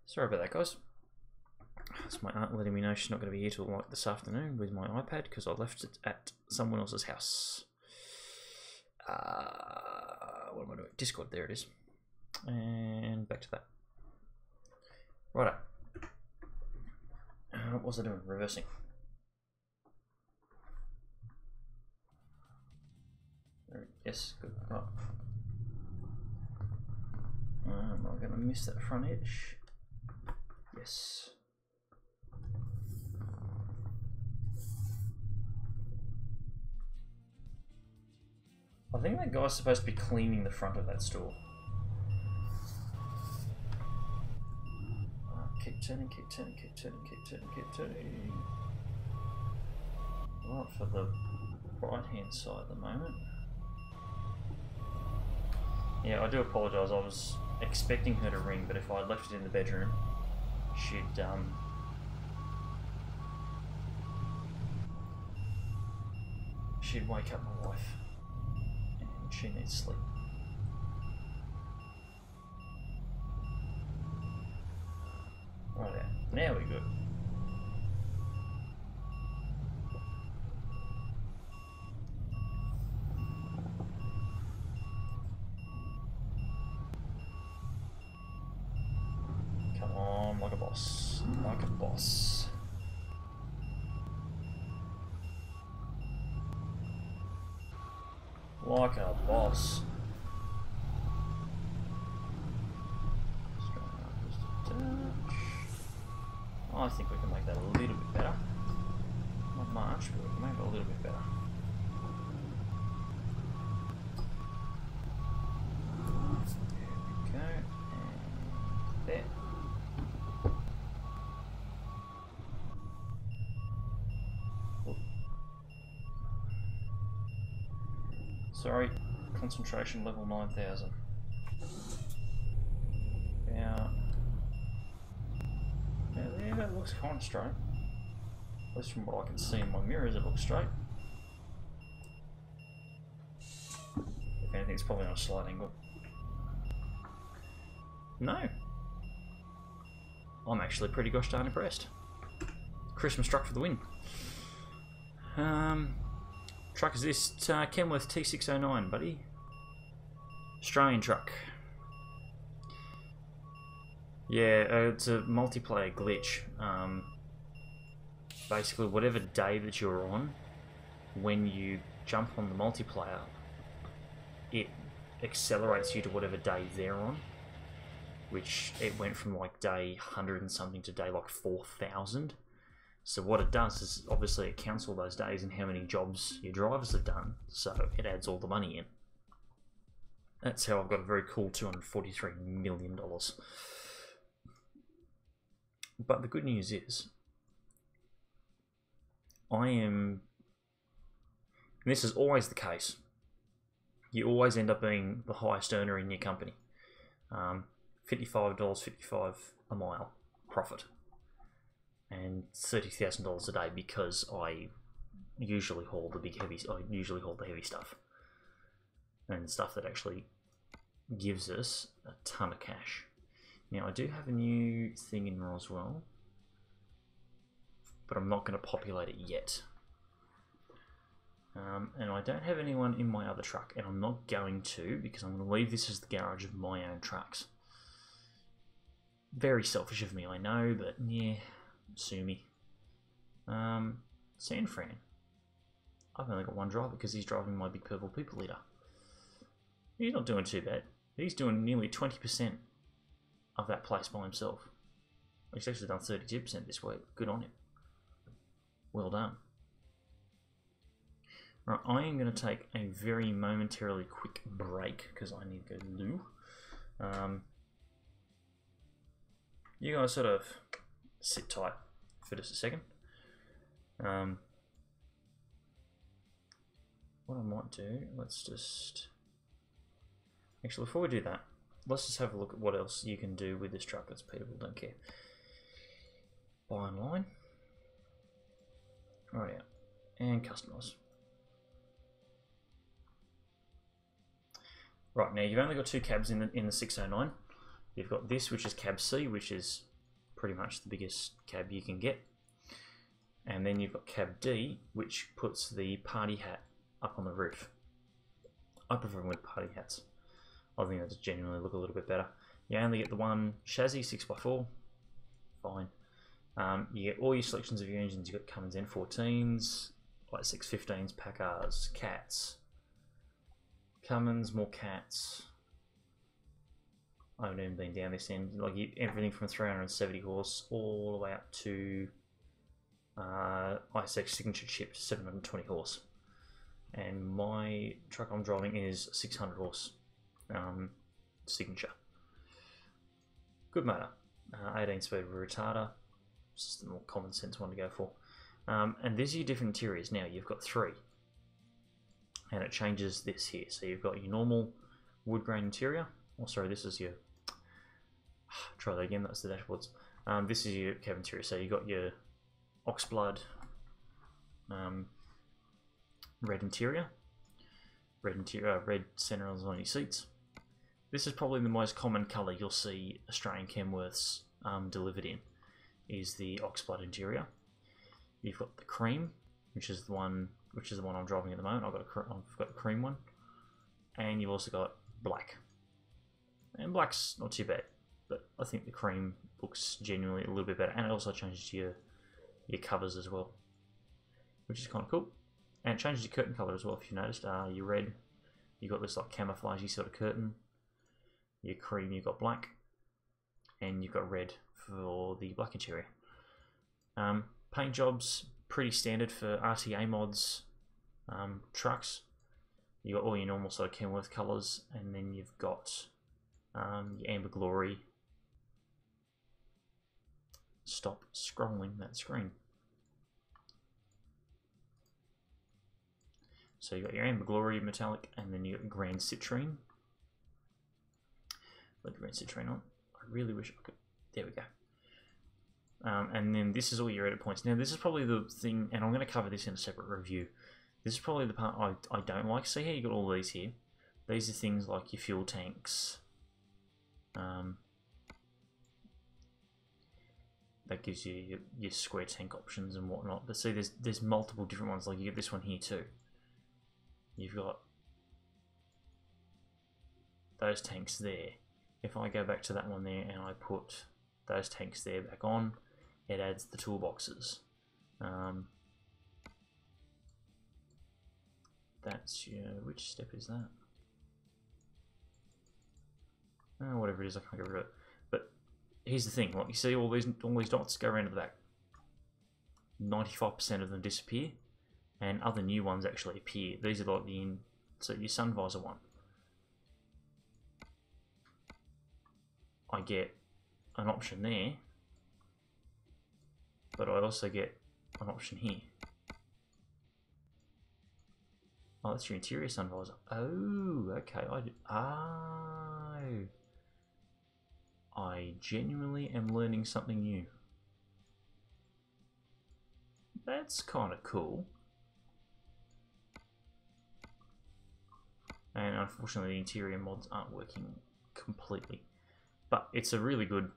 Sorry about that, guys. It's my aunt letting me know she's not going to be here till like this afternoon with my iPad because I left it at someone else's house. What am I doing? Discord, there it is. And back to that. Righto. What was I doing? Reversing. Yes, good. Right. Am I going to miss that front edge? Yes. I think that guy's supposed to be cleaning the front of that store. Keep turning, keep turning, keep turning, keep turning, keep turning. Right for the right hand side at the moment. Yeah, I do apologise. I was expecting her to ring, but if I left it in the bedroom, she'd wake up my wife, and she needs sleep. Right out. Now we're good. Come on, like a boss. Like a boss. Like a boss. I think we can make that a little bit better. Not much, but we can make it a little bit better. There we go. And there. Oop. Sorry, concentration level 9000. Yeah, that looks kind of straight. At least from what I can see in my mirrors, it looks straight. If anything, it's probably on a slight angle. No. I'm actually pretty gosh darn impressed. Christmas truck for the win. Truck is this Kenworth T609, buddy. Australian truck. Yeah, it's a multiplayer glitch. Basically, whatever day that you're on, when you jump on the multiplayer, it accelerates you to whatever day they're on. Which it went from like day 100 and something to day like 4,000. So what it does is obviously it counts all those days and how many jobs your drivers have done. So it adds all the money in. That's how I've got a very cool $243 million. But the good news is, and this is always the case, you always end up being the highest earner in your company. $55.55 a mile profit, and $30,000 a day because I usually haul the heavy stuff, and stuff that actually gives us a ton of cash. Now I do have a new thing in Roswell, but I'm not going to populate it yet. And I don't have anyone in my other truck, and I'm not going to, because I'm going to leave this as the garage of my own trucks. Very selfish of me, I know, but yeah, sue me. San Fran. I've only got one driver because he's driving my big purple people eater. He's not doing too bad. He's doing nearly 20% of that place by himself. He's actually done 32% this week. Good on him. Well done. Right, I am going to take a very momentarily quick break because I need to go loo. You guys sort of sit tight for just a second. What I might do, let's just... Actually, before we do that, let's just have a look at what else you can do with this truck. That's Peterbilt, don't care. Buy online. Right out. And customise. Right, now you've only got two cabs in the 609. You've got this, which is cab C, which is pretty much the biggest cab you can get. And then you've got cab D, which puts the party hat up on the roof. I prefer them with party hats. I think they just genuinely look a little bit better. You only get the one chassis, 6x4. Fine. You get all your selections of your engines. You've got Cummins N14s, like 615s, Packards, Cats. Cummins, more Cats. I haven't even been down this end. Like everything from 370 horse all the way up to ISX signature chip 720 horse. And my truck I'm driving is 600 horse signature. Good motor. 18 speed retarder. Just the more common sense one to go for. And these are your different interiors. Now you've got three. And it changes this here. So you've got your normal wood grain interior. Oh, sorry, this is your... Try that again, that's the dashboards. This is your cab interior. So you've got your oxblood red interior. Red centre on your seats. This is probably the most common colour you'll see Australian Kenworths delivered in, is the oxblood interior. You've got the cream, which is the one I'm driving at the moment. I've got the cream one, and you've also got black. And black's not too bad, but I think the cream looks genuinely a little bit better, and it also changes your covers as well, which is kind of cool. And it changes your curtain colour as well. If you noticed, your red, you got this like camouflagey sort of curtain. Your cream, you've got black, and you've got red for the black interior. Paint jobs pretty standard for RTA mods trucks. You got all your normal sort of Kenworth colours, and then you've got your Amber Glory. Stop scrolling that screen. So you got your Amber Glory metallic, and then you got Grand Citrine. Let the Grand Citrine on. I really wish I could. There we go. And then this is all your edit points. Now this is probably the thing, and I'm going to cover this in a separate review. This is probably the part I don't like. See how you got all these here? These are things like your fuel tanks. That gives you your square tank options and whatnot. But see, there's multiple different ones. Like you get this one here too. You've got those tanks there. If I go back to that one there and I put those tanks there back on, it adds the toolboxes. That's your, which step is that? Whatever it is, I can't get rid of it. But here's the thing, like you see all these dots go around to the back. 95% of them disappear, and other new ones actually appear. These are like so your sun visor one. I get an option there but I also get an option here. Oh, that's your interior sun visor. Oh, okay. I genuinely am learning something new. That's kind of cool. And unfortunately, the interior mods aren't working completely. But it's a really good,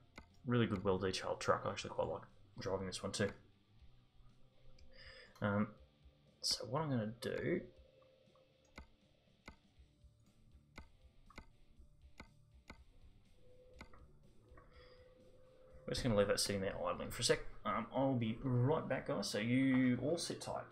well-detailed truck. I actually quite like driving this one too. So what I'm going to do... We're just going to leave that sitting there idling for a sec. I'll be right back, guys, so you all sit tight.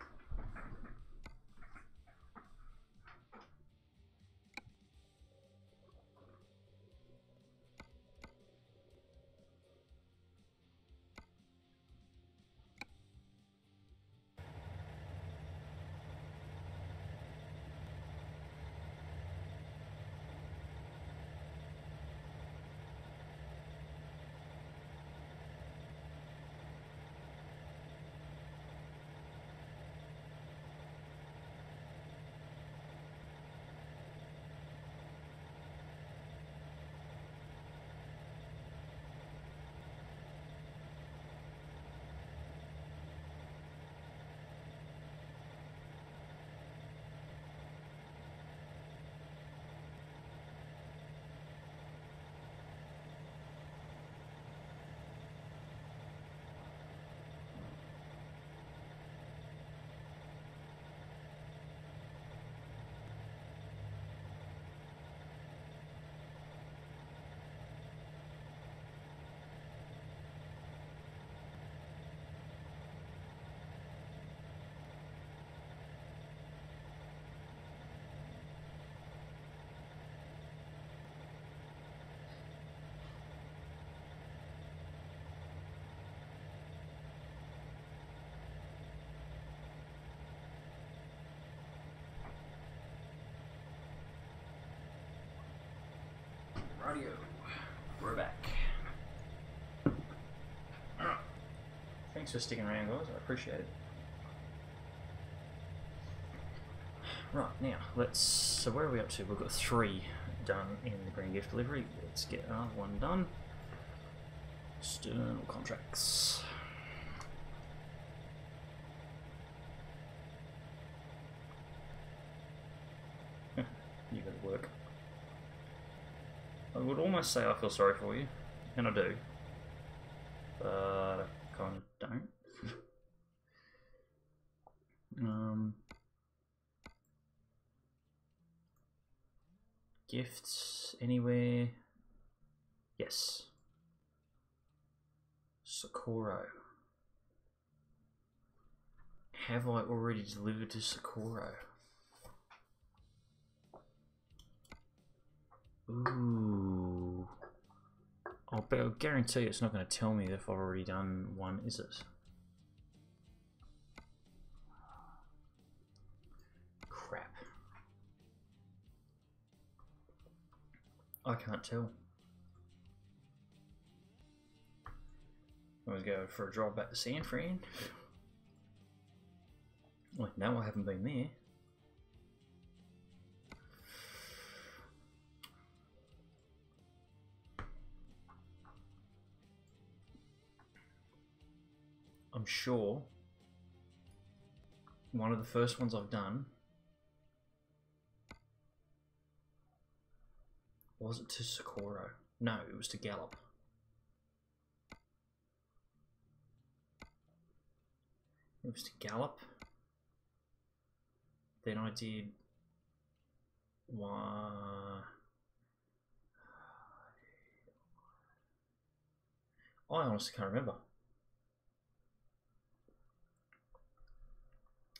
Radio, we're back. Alright, thanks for sticking around, guys, I appreciate it. Right, now, so where are we up to? We've got 3 done in the green gift delivery. Let's get another one done. External contracts. You gotta work. I would almost say I feel sorry for you, and I do, but I kind of don't. Gifts anywhere? Yes. Socorro. Have I already delivered to Socorro? Ooh. I'll guarantee it's not going to tell me if I've already done one, is it? Crap. I can't tell. Let's go for a drive back to San Fran. Well, no, I haven't been there. I'm sure one of the first ones I've done was it to Socorro? No, it was to Gallup. It was to Gallup. Then I did one. I honestly can't remember.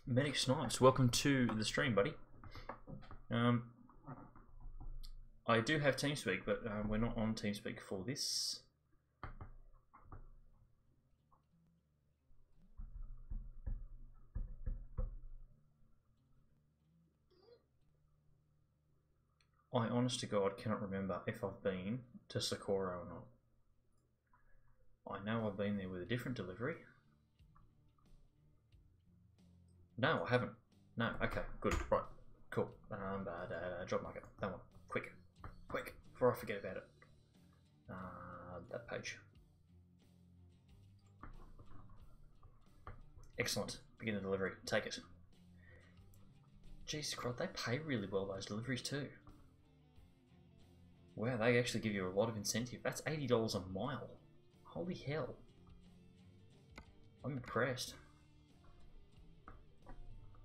Medic Snipes, welcome to the stream, buddy. I do have TeamSpeak, but we're not on TeamSpeak for this. I honest to God cannot remember if I've been to Socorro or not. I know I've been there with a different delivery. No, I haven't. No, okay, good, right, cool. Job market, that one. Quick, before I forget about it. That page. Excellent. Begin the delivery. Take it. Jesus Christ, they pay really well, those deliveries too. Wow, they actually give you a lot of incentive. That's $80 a mile. Holy hell. I'm impressed.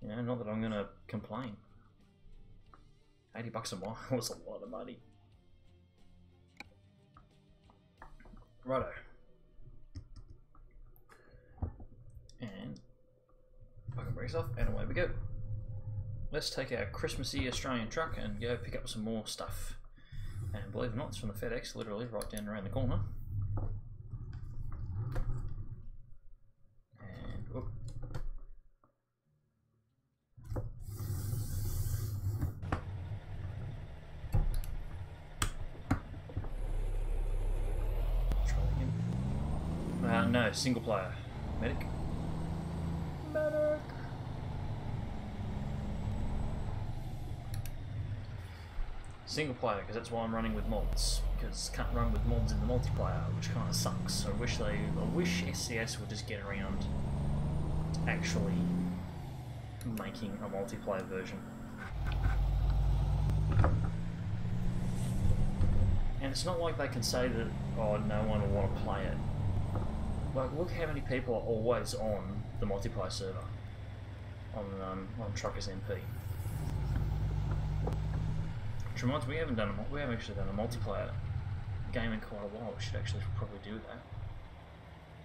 You know, not that I'm gonna complain. 80 bucks a mile was a lot of money. Righto. And I can bring this off, and away we go. Let's take our Christmassy Australian truck and go pick up some more stuff. And believe it or not, it's from the FedEx, literally right down around the corner. And whoop. Try that again. No, single player. Medic. Single player, because that's why I'm running with mods. Because can't run with mods in the multiplayer, which kind of sucks. So I wish SCS would just get around to actually making a multiplayer version. And it's not like they can say that, oh, no one will want to play it. Like, look how many people are always on the multiplayer server on Truckers MP. Which reminds me, we haven't actually done a multiplayer game in quite a while. We should actually probably do that.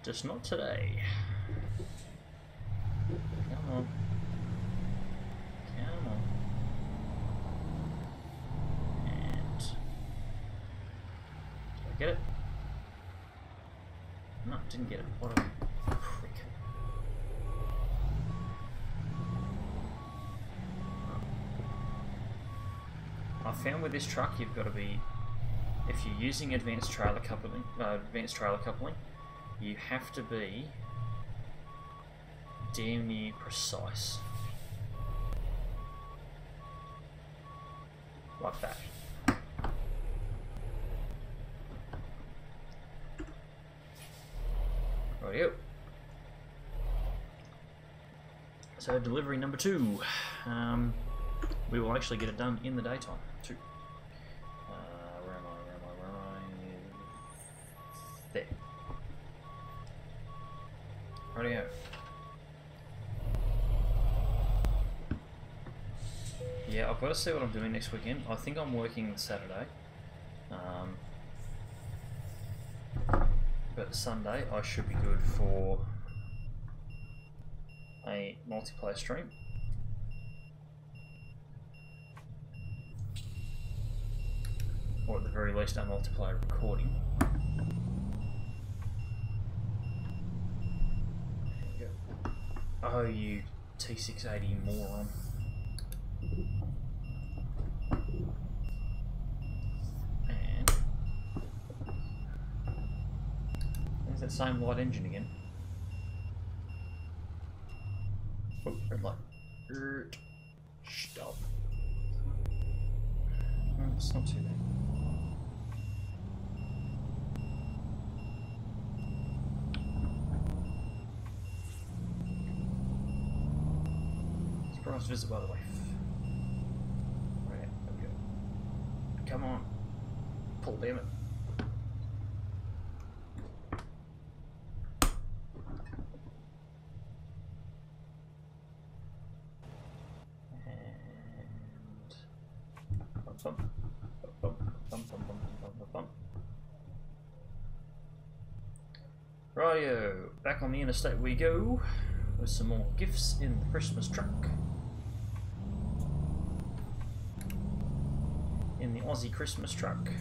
Just not today. Come on. Come on. And did I get it? No, didn't get it. What a prick. I found with this truck you've got to be, if you're using advanced trailer coupling, you have to be damn near precise. Like that. Rightio. So delivery number 2. We will actually get it done in the daytime too. Where am I? There. Rightio. Yeah, I've got to see what I'm doing next weekend. I think I'm working Saturday. But Sunday I should be good for a multiplayer stream. Or at the very least a multiplayer recording. There you go. Oh, you T680 moron. And there's that same light engine again. Oh, red light. Stop. Oh, it's not too bad. Surprise visit, by the way. Right, there we go. Come on. Pull, damn it. Rightio, back on the interstate we go with some more gifts in the Christmas truck. In the Aussie Christmas truck.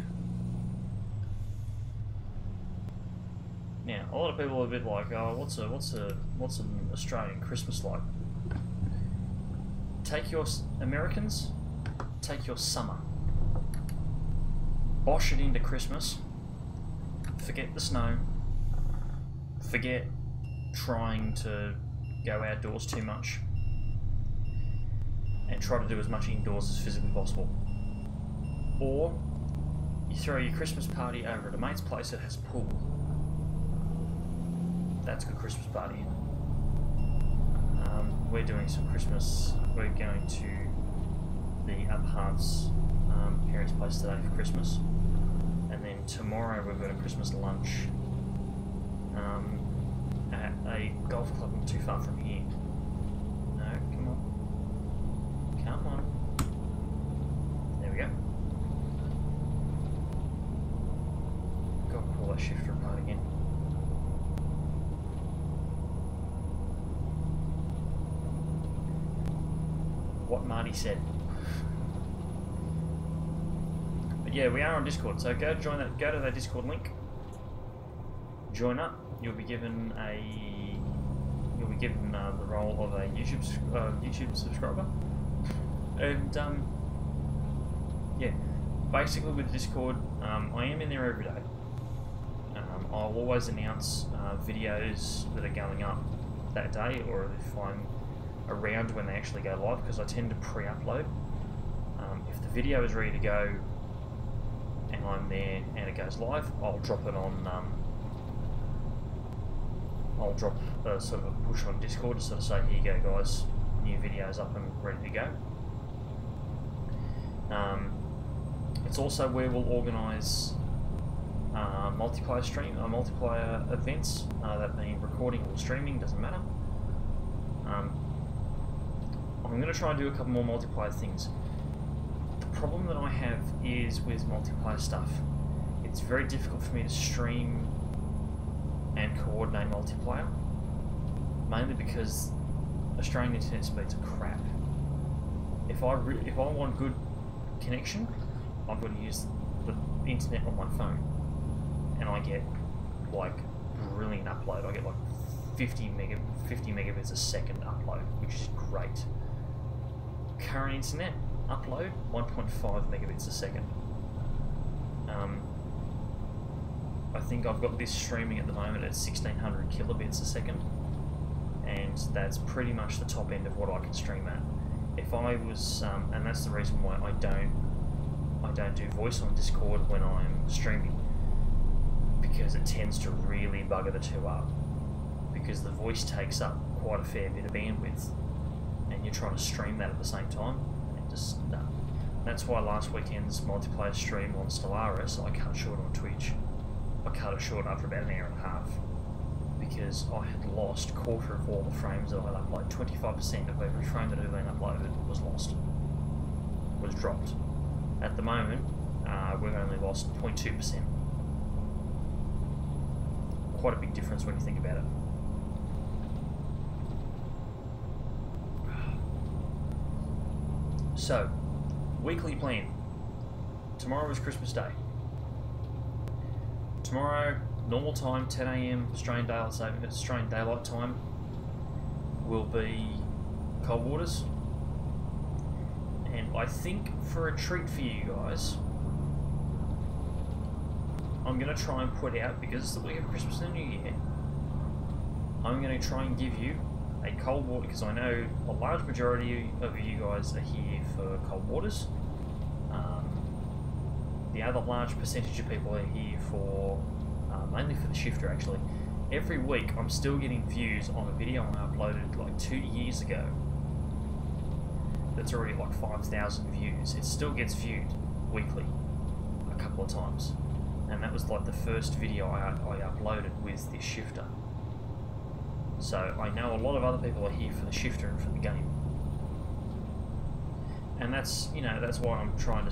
Now, a lot of people are a bit like, oh, what's an Australian Christmas like? Take your Americans, take your summer, bosh it into Christmas, forget the snow, forget trying to go outdoors too much. and try to do as much indoors as physically possible. Or you throw your Christmas party over at a mate's place that has a pool. That's a good Christmas party. We're doing some Christmas. We're going to the upper half's parents' place today for Christmas, and then tomorrow we've got a Christmas lunch at a golf club not too far from here. No, come on. Come on. There we go. Got to pull that shifter apart again. What Marty said. But yeah, we are on Discord, so go join that. Go to that Discord link. Join up. You'll be given the role of a YouTube subscriber, and yeah, basically with Discord, I am in there every day. I'll always announce videos that are going up that day, or if I'm around when they actually go live, because I tend to pre-upload. If the video is ready to go and I'm there and it goes live, I'll drop it on. I'll drop a sort of a push on Discord to sort of say, here you go guys, new videos up and ready to go. It's also where we'll organise multiplayer events, that being recording or streaming, doesn't matter. I'm going to try and do a couple more multiplayer things. The problem that I have is with multiplayer stuff. It's very difficult for me to stream and coordinate multiplayer, mainly because Australian internet speeds are crap. If I want good connection, I've got to use the internet on my phone, and I get like brilliant upload. I get like 50 megabits a second upload, which is great. Current internet upload 1.5 megabits a second. I think I've got this streaming at the moment at 1600 kilobits a second, and that's pretty much the top end of what I can stream at. If I was, and that's the reason why I don't do voice on Discord when I'm streaming, because it tends to really bugger the two up, because the voice takes up quite a fair bit of bandwidth, and you're trying to stream that at the same time, and just that's why last weekend's multiplayer stream on Stellaris I cut short on Twitch. I cut it short after about an hour and a half, because I had lost a quarter of all the frames that I'd uploaded. 25% of every frame that had been uploaded was lost, was dropped. At the moment, we've only lost 0.2%. Quite a big difference when you think about it. So, weekly plan. Tomorrow is Christmas Day. Tomorrow, normal time, 10 AM Australian Daylight Time, will be cold waters. And I think for a treat for you guys, I'm going to try and put out, because it's the week of Christmas and New Year, I'm going to try and give you a cold water, because I know a large majority of you guys are here for cold waters. The other large percentage of people are here for, mainly for the shifter actually. Every week I'm still getting views on a video I uploaded like 2 years ago. That's already like 5,000 views. It still gets viewed weekly, a couple of times. And that was like the first video I uploaded with this shifter. So I know a lot of other people are here for the shifter and for the game. And that's, you know, that's why I want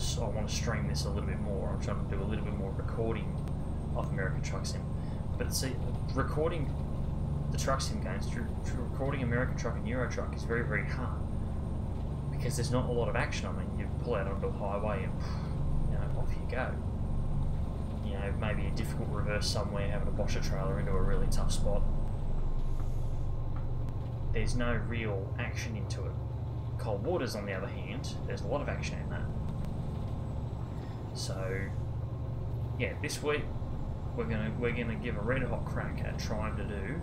to stream this a little bit more. I'm trying to do a little bit more recording of American Truck Sim. But see, recording the Truck Sim games, recording American Truck and Euro Truck is very, very hard, because there's not a lot of action. I mean, you pull out onto a highway and, you know, off you go. You know, maybe a difficult reverse somewhere, having to bosh a trailer into a really tough spot. There's no real action into it. Cold waters, on the other hand, there's a lot of action in that. So, yeah, this week we're gonna give a red hot crack at trying to do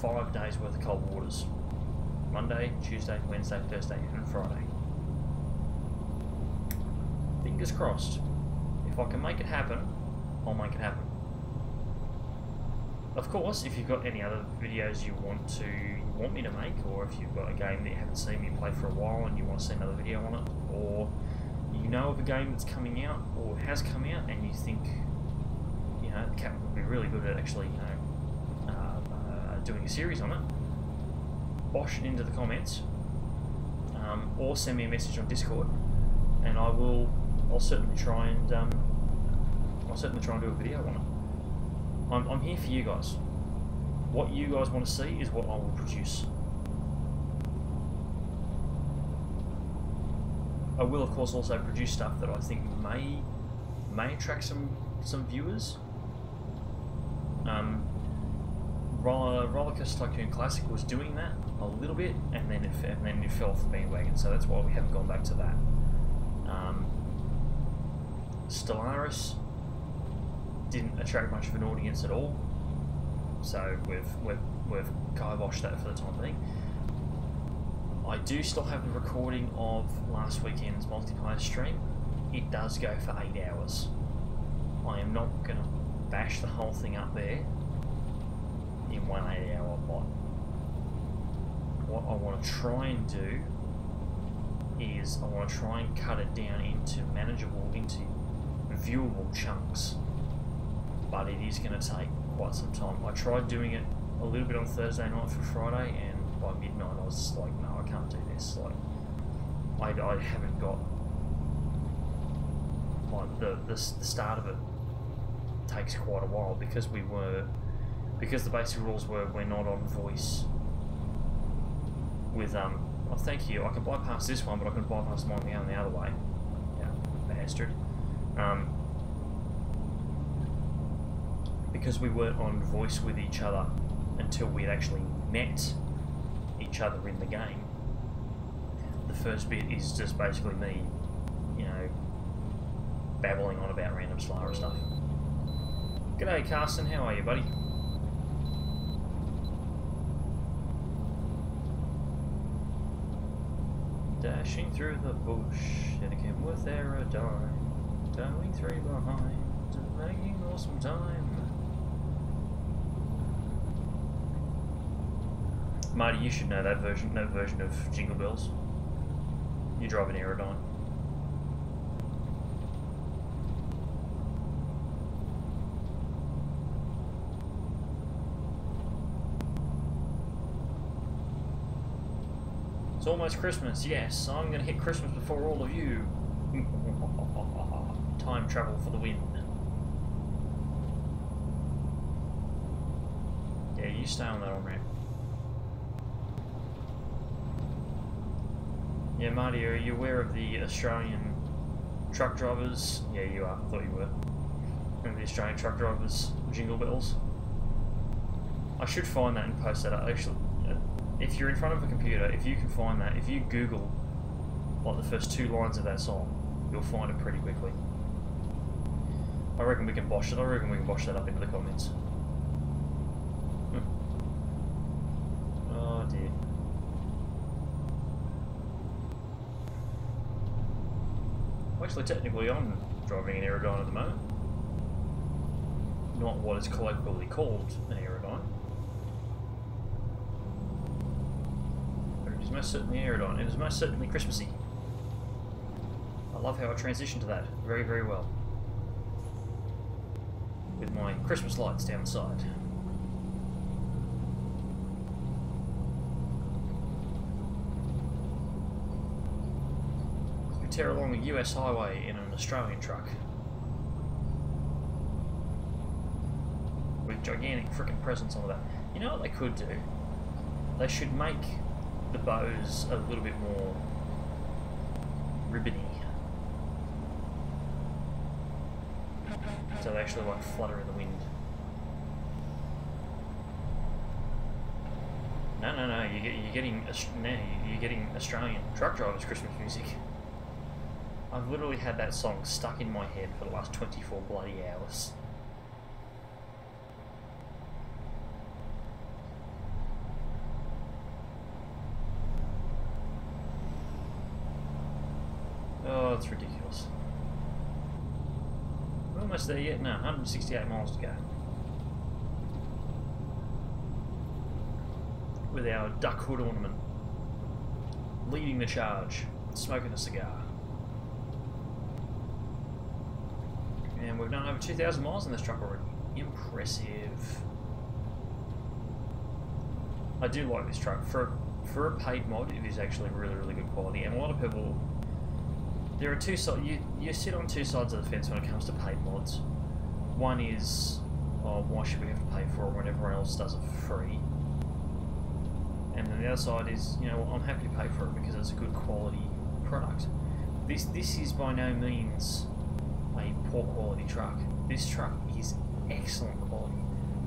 5 days worth of cold waters. Monday, Tuesday, Wednesday, Thursday, and Friday. Fingers crossed. If I can make it happen, I'll make it happen. Of course, if you've got any other videos you want me to make, or if you've got a game that you haven't seen me play for a while and you want to see another video on it, or you know of a game that's coming out or has come out and you think, you know, Captain would be really good at actually, you know, doing a series on it, bosh it into the comments, or send me a message on Discord, and I'll certainly try and do a video on it. I'm here for you guys. What you guys want to see is what I will produce. I will, of course, also produce stuff that I think may attract some viewers. Rollercoaster Tycoon Classic was doing that a little bit, and then it fell off the bandwagon. So that's why we haven't gone back to that. Stellaris didn't attract much of an audience at all, so we've kiboshed that for the time being. I do still have the recording of last weekend's multiplayer stream. It does go for 8 hours. I am not going to bash the whole thing up there in one 8-hour pod. What I want to try and do is I want to try and cut it down into manageable, into viewable chunks. But it is going to take quite some time. I tried doing it a little bit on Thursday night for Friday, and by midnight I was just like, no, I can't do this. Like, I haven't got, like, the start of it takes quite a while because the basic rules were we're not on voice with oh, thank you, I can bypass this one, but I can bypass mine going the other way. Yeah, bastard. Because we weren't on voice with each other until we had actually met each other in the game. The first bit is just basically me, you know, babbling on about random Slara stuff. G'day Carson, how are you, buddy? Dashing through the bush, and again with Aerodine, towing 3 behind, making awesome time. Marty, you should know that version of Jingle Bells. You drive an Aerodine. It's almost Christmas, yes. I'm going to hit Christmas before all of you. Time travel for the win. Yeah, you stay on that on-ramp. Yeah, Marty, are you aware of the Australian truck drivers? Yeah, you are. I thought you were. Remember the Australian truck drivers Jingle Bells? I should find that and post that up. Actually, if you're in front of a computer, if you can find that, if you Google like the first 2 lines of that song, you'll find it pretty quickly. I reckon we can bosh it. I reckon we can bosh that up into the comments. Oh dear. Well, actually, technically, I'm driving an Aerodine at the moment. Not what is colloquially called an Aerodine. But it is most certainly Aerodine. It is most certainly Christmassy. I love how I transitioned to that very, very well. With my Christmas lights down the side. Tear along a US highway in an Australian truck with gigantic frickin' presents on that. You know what they could do? They should make the bows a little bit more ribbony, so they actually like flutter in the wind. No, you're getting Australian truck drivers' Christmas music. I've literally had that song stuck in my head for the last 24 bloody hours. God, it's ridiculous. We're almost there yet. No, 168 miles to go. With our duck hood ornament leading the charge, smoking a cigar. And we've done over 2,000 miles in this truck already. Impressive. I do like this truck. For a paid mod, it is actually really, really good quality. And a lot of people, there are two sides. You sit on two sides of the fence when it comes to paid mods. One is, oh, why should we have to pay for it when everyone else does it for free? And then the other side is, you know, I'm happy to pay for it because it's a good quality product. This is by no means a poor quality truck. This truck is excellent quality.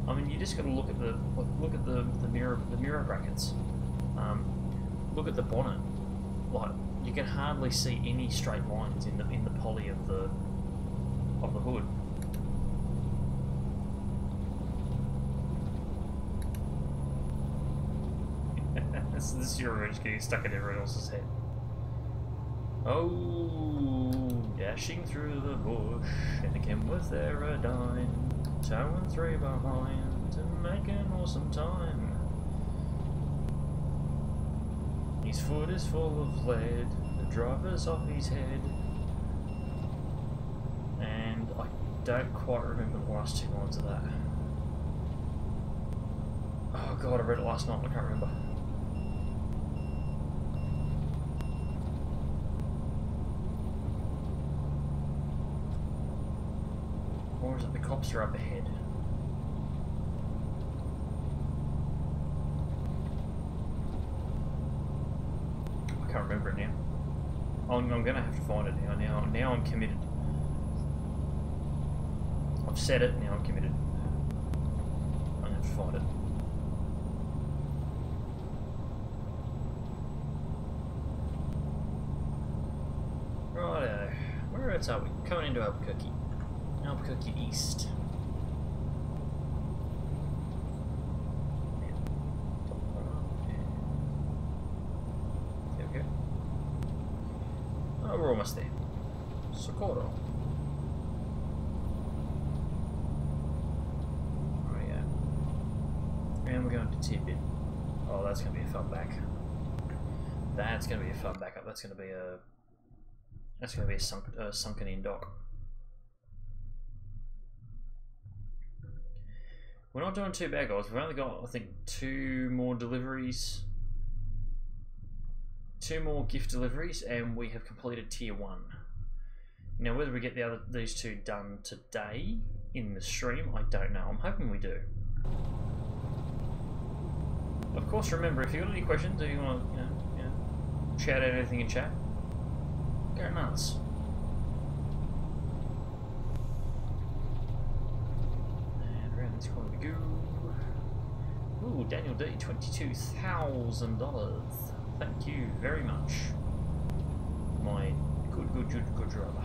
I mean, you just got to look at the mirror brackets. Look at the bonnet. Like, you can hardly see any straight lines in the poly of the hood. This is your just getting stuck in everyone else's head. Oh, dashing through the bush, and again with their aerodyne, 2 and 3 behind to make an awesome time. His foot is full of lead, the driver's off his head, and I don't quite remember the last 2 lines of that. Oh god, I read it last night, I can't remember. Or is it the cops are up ahead? I can't remember it now. I'm going to have to find it now. Now I'm committed. I've said it, now I'm committed. I'm going to have to find it. Righto. Whereabouts are we? Coming into Albuquerque. Albuquerque East. There we go. Oh, we're almost there. Socorro. Oh yeah. And we're going to Tidbit. Oh, that's going to be a fun back. That's going to be a fun backup. That's going to be a sunken in dock. We're not doing too bad, guys. We've only got, I think, 2 more deliveries. 2 more gift deliveries, and we have completed tier 1. Now, whether we get these 2 done today in the stream, I don't know. I'm hoping we do. Of course, remember, if you've got any questions or you want to, shout out anything in chat, go nuts. Let's go. Ooh, Daniel D, $22,000. Thank you very much. My good driver.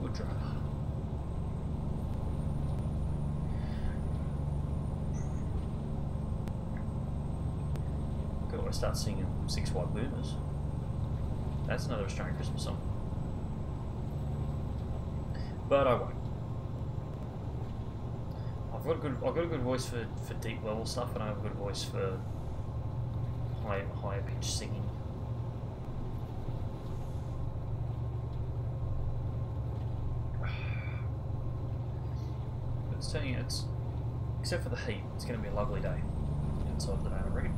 Good driver. Got to start singing 6 White Boomers. That's another Australian Christmas song. But I won't. I've got a good voice for deep level stuff, and I have a good voice for higher pitched singing. But it's telling you, except for the heat, it's going to be a lovely day outside the Banner Rig.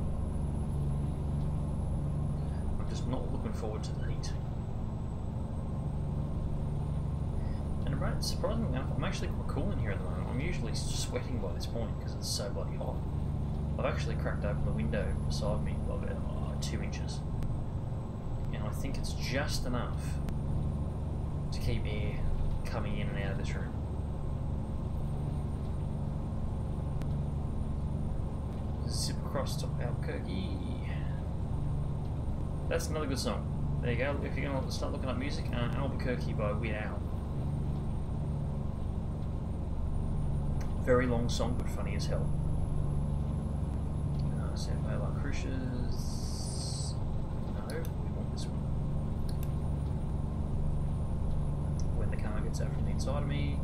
I'm just not looking forward to the heat. And surprisingly enough, I'm actually quite cool in here at the moment. I'm usually sweating by this point because it's so bloody hot. I've actually cracked open the window beside me by about 2 inches. And I think it's just enough to keep air coming in and out of this room. Zip across to Albuquerque. That's another good song. There you go. If you're going to start looking up music, Albuquerque by Weird Al. Very long song, but funny as hell. Sat-unday La Crucia's. No, we want this one. gets out from the inside of me.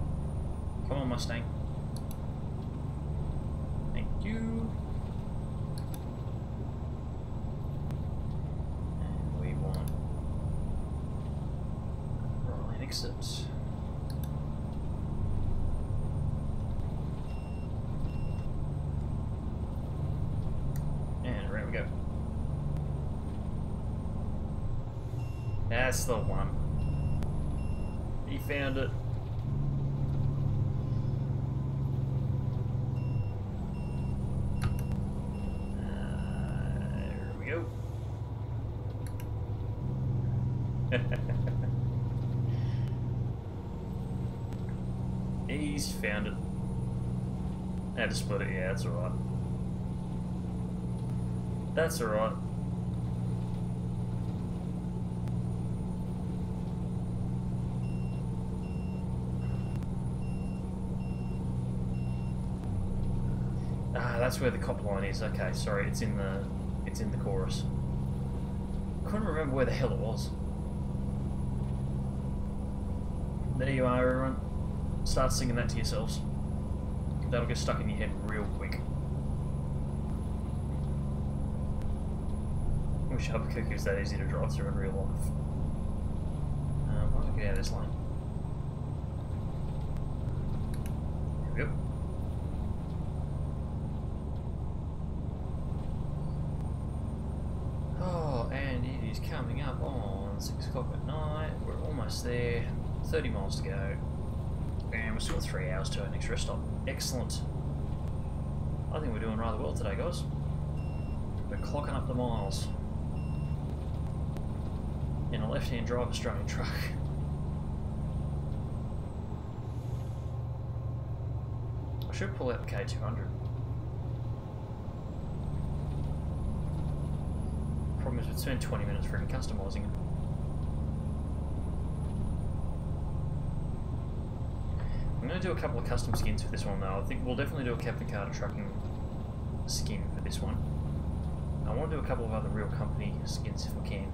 Come on, Mustang. Thank you. And we want right lane exit. And around we go. That's the one. He found it. There we go. He's found it. Had to split it. Yeah, that's alright. That's alright. That's where the cop line is. Okay, sorry, it's in the chorus. Couldn't remember where the hell it was. There you are, everyone. Start singing that to yourselves. That'll get stuck in your head real quick. I wish Albuquerque was that easy to drive through in real life. Why don't I get out of this lane? There we go. Coming up on 6 o'clock at night. We're almost there. 30 miles to go. And we're still 3 hours to our next rest stop. Excellent. I think we're doing rather well today, guys. We're clocking up the miles. In a left-hand drive Australian truck. I should pull out the K200. Problem is we'd spend 20 minutes freaking customising it. I'm going to do a couple of custom skins for this one though. I think we'll definitely do a Captain Carter trucking skin for this one. I want to do a couple of other real company skins if I can.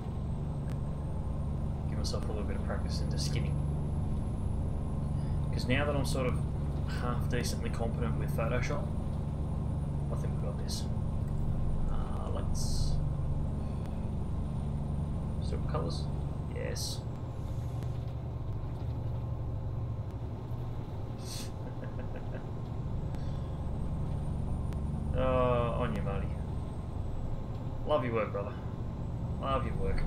Give myself a little bit of practice into skinning. Because now that I'm sort of half decently competent with Photoshop, I think we've got this. Let's... Silver colours? Yes. Oh, on you, Marty. Love your work, brother. Love your work.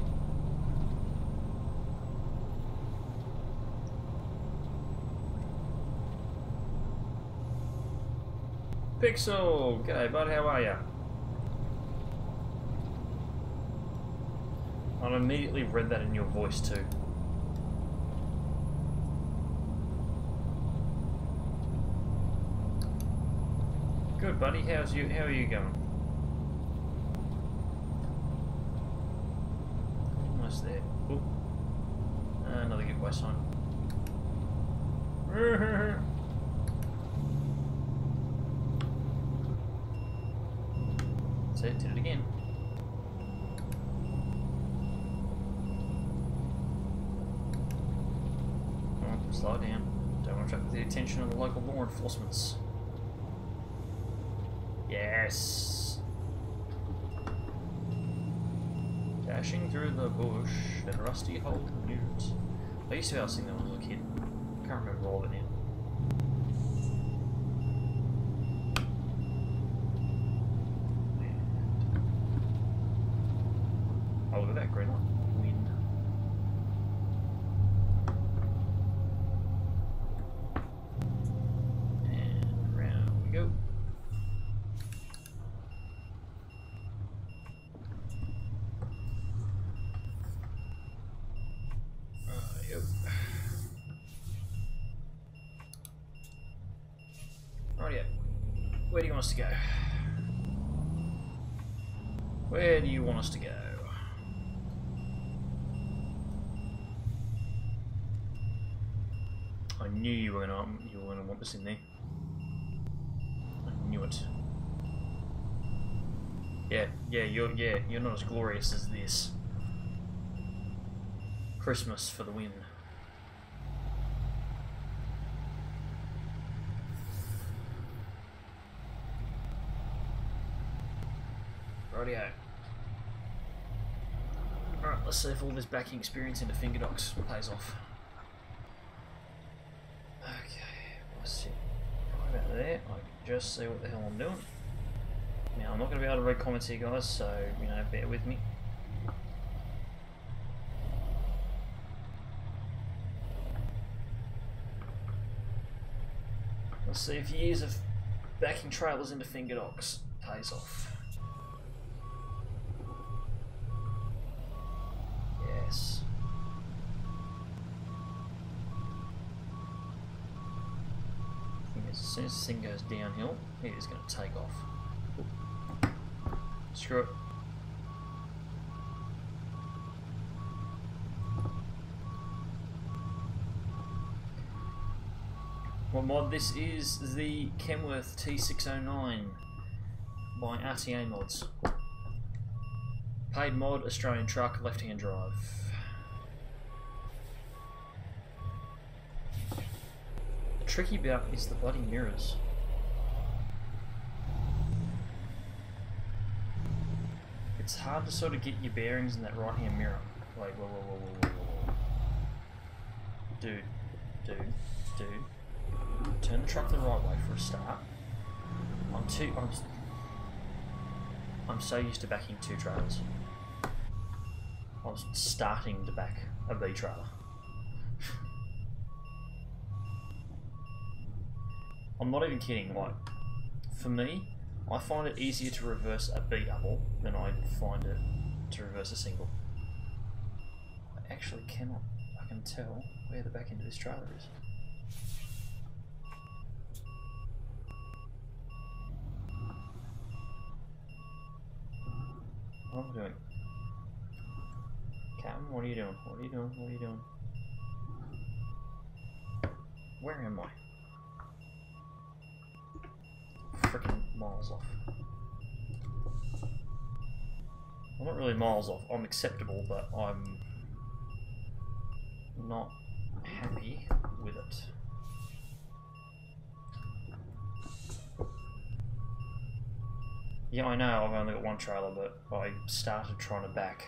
Pixel! G'day, bud, how are ya? I immediately read that in your voice too. Good, buddy. How are you going? Almost there. Oop. Another giveaway sign. That's it. Did it again. Slow down. Don't want to attract the attention of the local law enforcements. Yes. Dashing through the bush and rusty old news. I used to be able to sing that when I was a kid. Can't remember all of it now. Oh, look at that green light. Win. And round we go. Rightio. Where do you want us to go? Where do you want us to go? I knew you were gonna want this in there. I knew it. Yeah, you're not as glorious as this. Christmas for the win. Rightio. Alright, let's see if all this backing experience into finger docks pays off. Okay, let's sit right about there. I can just see what the hell I'm doing. Now, I'm not going to be able to read comments here, guys, so, you know, bear with me. Let's see if years of backing trailers into finger docks pays off. Yes. I think as soon as this thing goes downhill, it is going to take off. Screw it. What mod this is? The Kenworth T609 by RTA Mods. Paid mod, Australian truck, left-hand drive. The tricky bit is the bloody mirrors. It's hard to sort of get your bearings in that right-hand mirror. Like, whoa. Dude. Turn the truck the right way for a start. I'm so used to backing two trailers. I was starting to back a B trailer. I'm not even kidding, like, for me, I find it easier to reverse a B double than I find it to reverse a single. I actually cannot fucking tell where the back end of this trailer is. What am I doing? Captain, what are you doing? What are you doing? What are you doing? Where am I? Freaking miles off. I'm not really miles off. I'm acceptable, but I'm not happy with it. Yeah, I know I've only got one trailer, but I started trying to back.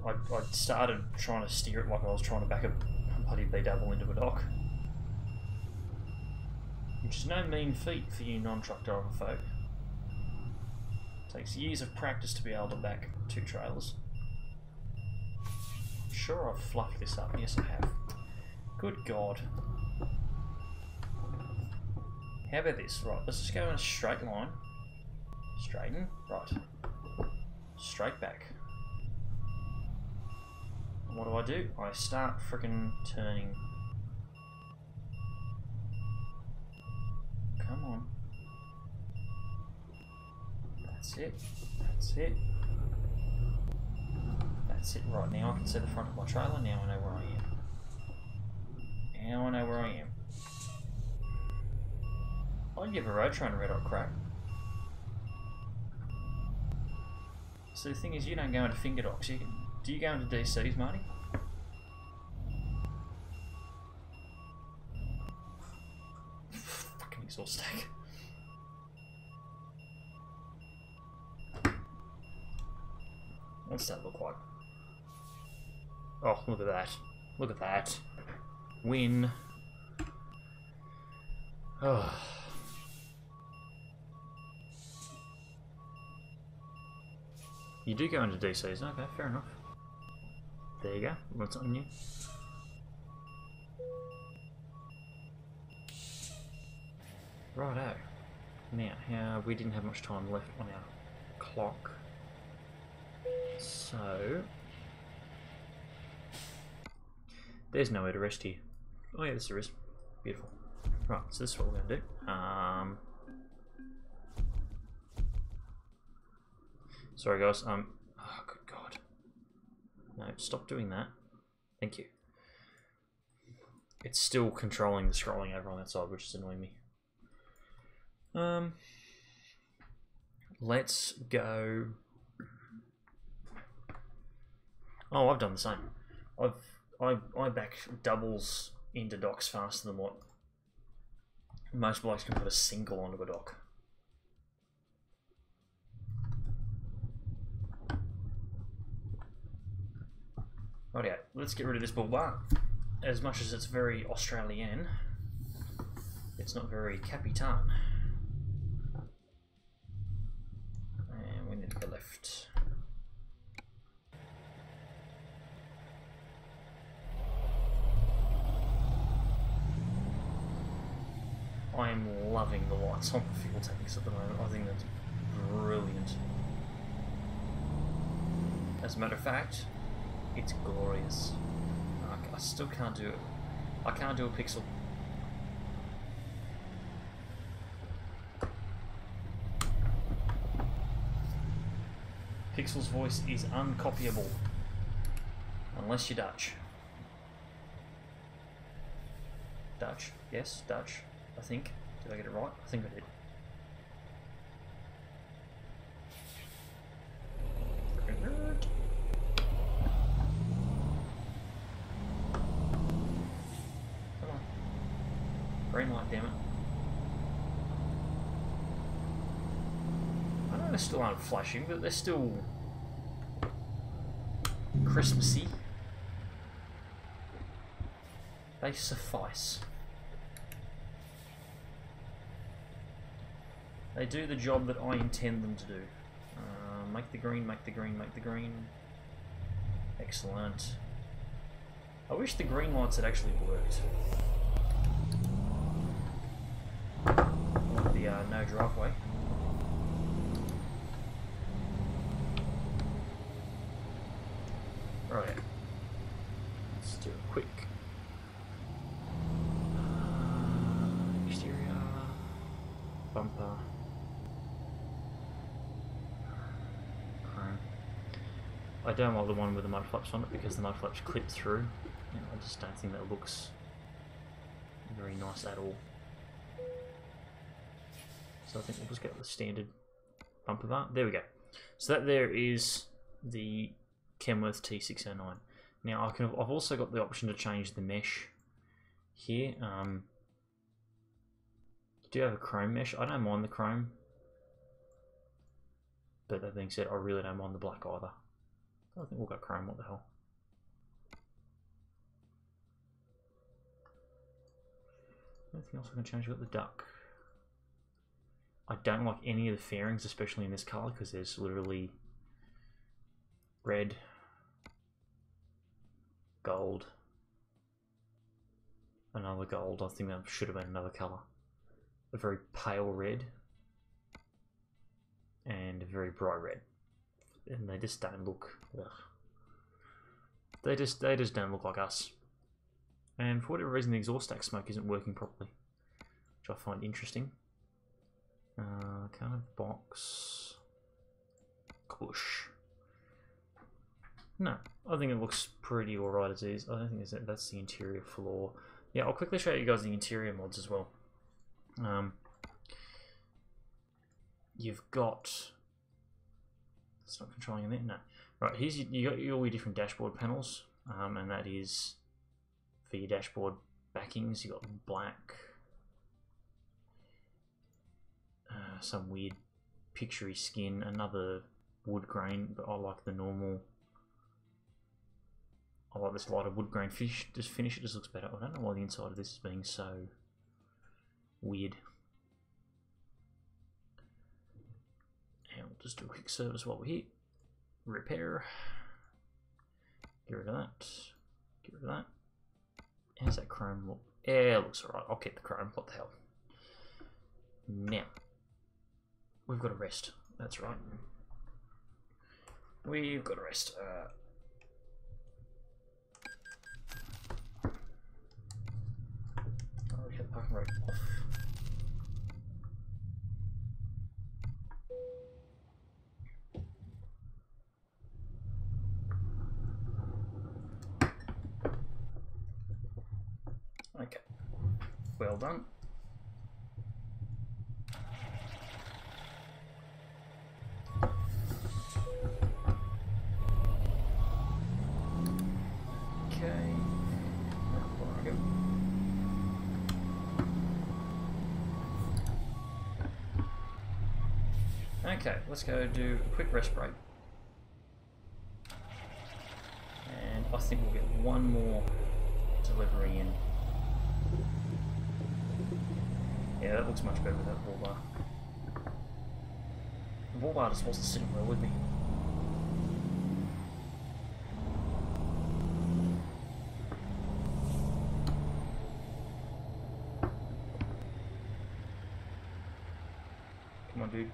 I started trying to steer it like I was trying to back a bloody B double into a dock. Which is no mean feat for you non-truck driver folk. It takes years of practice to be able to back two trailers. Sure, I've fluffed this up. Yes, I have. Good God. How about this? Right, let's just go in a straight line. Straighten. Right. Straight back. And what do? I start frickin' turning. Come on. That's it. That's it. That's it. Right, now I can see the front of my trailer. Now I know where I am. Now I know where I am. I'd give a road train a red hot crack. So the thing is, you don't go into finger docks. Do you go into DCs, Marty? Fucking exhaust stack. What's that look like? Oh, look at that. Look at that. Win. Oh. You do go into DCs, okay, fair enough. There you go, learn something new. Righto. Now, we didn't have much time left on our clock. So... there's nowhere to rest here. Oh yeah, there is. Beautiful. Right, so this is what we're going to do. Sorry guys, oh good God. No, stop doing that. Thank you. It's still controlling the scrolling over on that side, which is annoying me. Let's go. Oh, I've done the same. I back doubles into docks faster than what most blokes can put a single onto a dock. Rightio, let's get rid of this bull bar. As much as it's very Australian, it's not very Capitan. And we need to go left. I am loving the lights on the fuel tanks at the moment. I think that's brilliant. As a matter of fact, it's glorious. I still can't do it. I can't do a pixel. Pixel's voice is uncopyable. Unless you're Dutch. Dutch, yes, Dutch. I think. Did I get it right? I think I did. Come on. Green light, damn it. I know they still aren't flashing, but they're still Christmassy. They suffice. They do the job that I intend them to do. Make the green, make the green, make the green. Excellent. I wish the green lights had actually worked. The no driveway. Right. Let's do a quick exterior bumper. I don't like the one with the mud flaps on it because the mud flaps clip through, and I just don't think that looks very nice at all. So I think we'll just get the standard bumper bar. There we go. So that there is the Kenworth T609. Now I've also got the option to change the mesh here. You do have a chrome mesh. I don't mind the chrome, but that being said, I really don't mind the black either. I think we'll go chrome, what the hell. Anything else I can change about the duck? I don't like any of the fairings, especially in this colour, because there's literally red, gold, another gold. I think that should have been another colour. A very pale red, and a very bright red. And they just don't look. Ugh. They just don't look like us. And for whatever reason, the exhaust stack smoke isn't working properly, which I find interesting. Kind of box. Push. No, I think it looks pretty alright as is. I don't think that's the interior floor. Yeah, I'll quickly show you guys the interior mods as well. You've got. It's not controlling in there. No. Right, here's you got all your different dashboard panels, and that is for your dashboard backings. You got black, some weird picturey skin, another wood grain, but I like the normal. I like this lighter wood grain finish. It just looks better. I don't know why the inside of this is being so weird. And we'll just do a quick service while we're here. Repair. Get rid of that. Get rid of that. How's that chrome look? Yeah, it looks alright. I'll keep the chrome. What the hell? Now, we've got a rest. That's right. We've got a rest. I already have the parking brake off. Okay, well done. Okay, okay, let's go do a quick rest break. And I think we'll get one more delivery in. Yeah, that looks much better with that bull bar. The bull bar just wasn't sitting well with me. Come on, dude.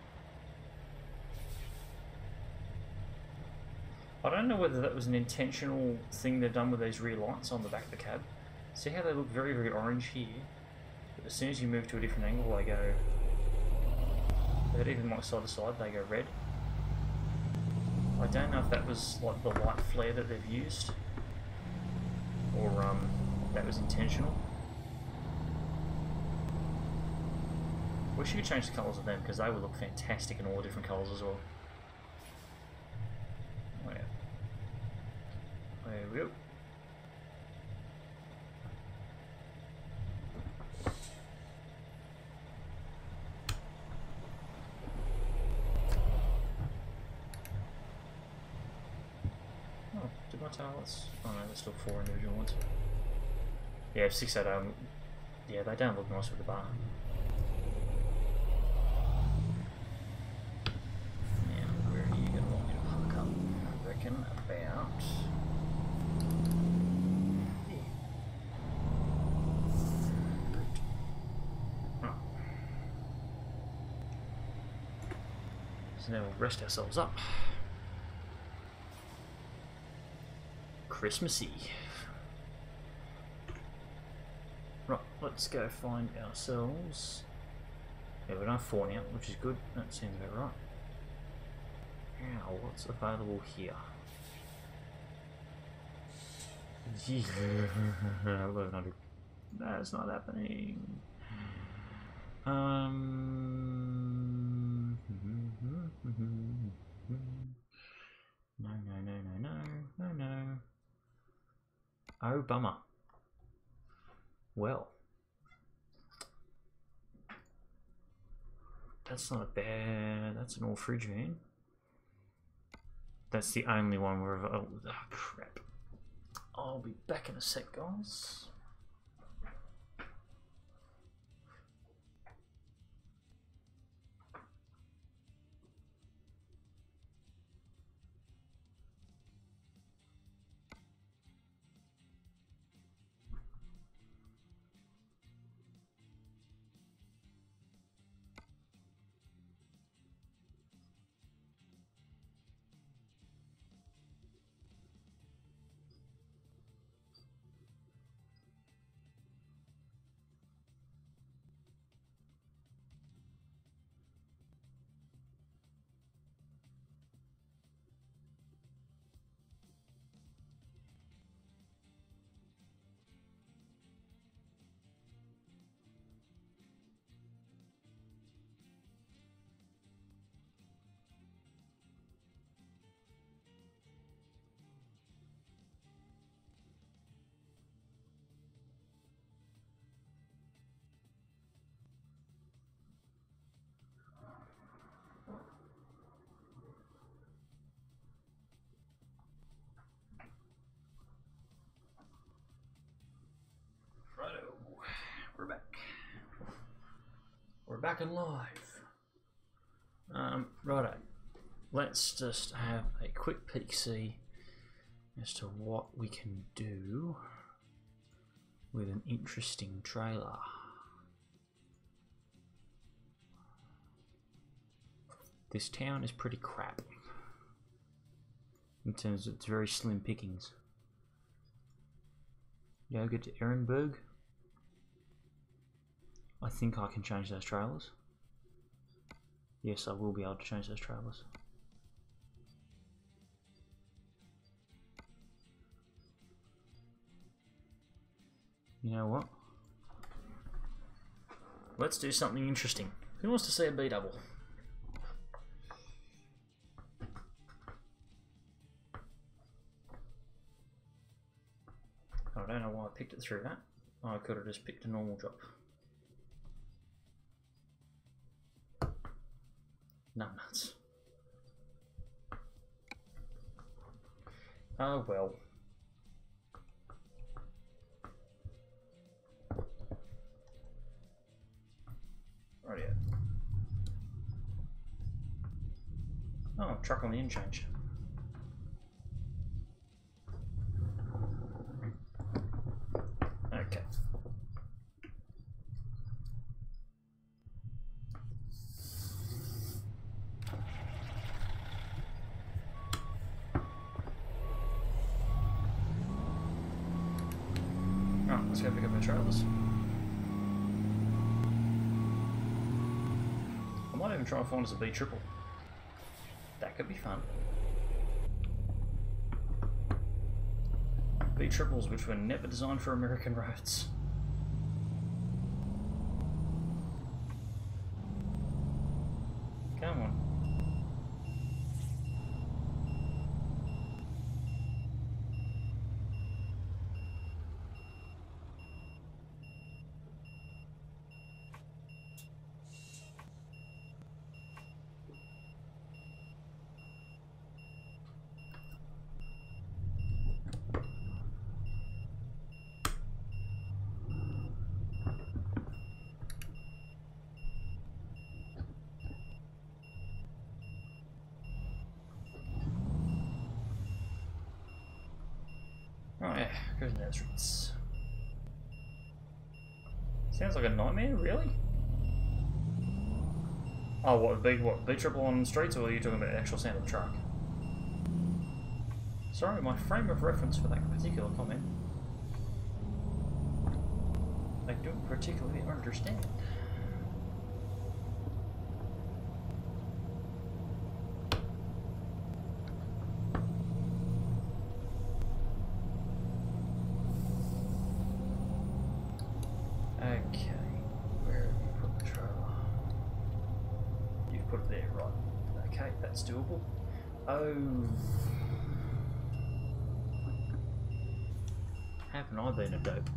I don't know whether that was an intentional thing they've done with these rear lights on the back of the cab. See how they look very, very orange here? But as soon as you move to a different angle, they go... even like side to side, they go red. I don't know if that was like the light flare that they've used, or that was intentional. Wish you could change the colours of them, because they would look fantastic in all the different colours as well. Oh yeah. There we go. Oh, did my tablets? Oh no, there's still 4 individual ones. Yeah, 680. Yeah, they don't look nice with the bar. About oh. So now we'll rest ourselves up. Christmassy. Right, let's go find ourselves. Yeah, we don't have 4 now, which is good. That seems about right. Now, what's available here? 1100. That's not happening. No. Oh, bummer. Well, that's not a bad. That's an all fridge van. That's the only one we're. Oh, crap. I'll be back in a sec, guys. We're back. We're back and live. Righto. Let's just have a quick peek see as to what we can do with an interesting trailer. This town is pretty crap in terms of its very slim pickings. Yoga to Ehrenberg. I think I can change those trailers. Yes, I will be able to change those trailers. You know what? Let's do something interesting. Who wants to see a B-double? I don't know why I picked it through that. I could have just picked a normal drop. Nuts. Oh well. truck on the interchange. Okay. Oh, let's go pick up our trailers. I might even try and find us a B triple. That could be fun. B triples which were never designed for American roads. Come on. Oh yeah, go to the streets. Sounds like a nightmare, really? Oh, what, B triple on the streets, or are you talking about the actual sound of the truck? Sorry, my frame of reference for that particular comment, I don't particularly understand. Okay, where have you put the trailer? You've put it there, right. Okay, that's doable. Oh. Haven't I been a dope?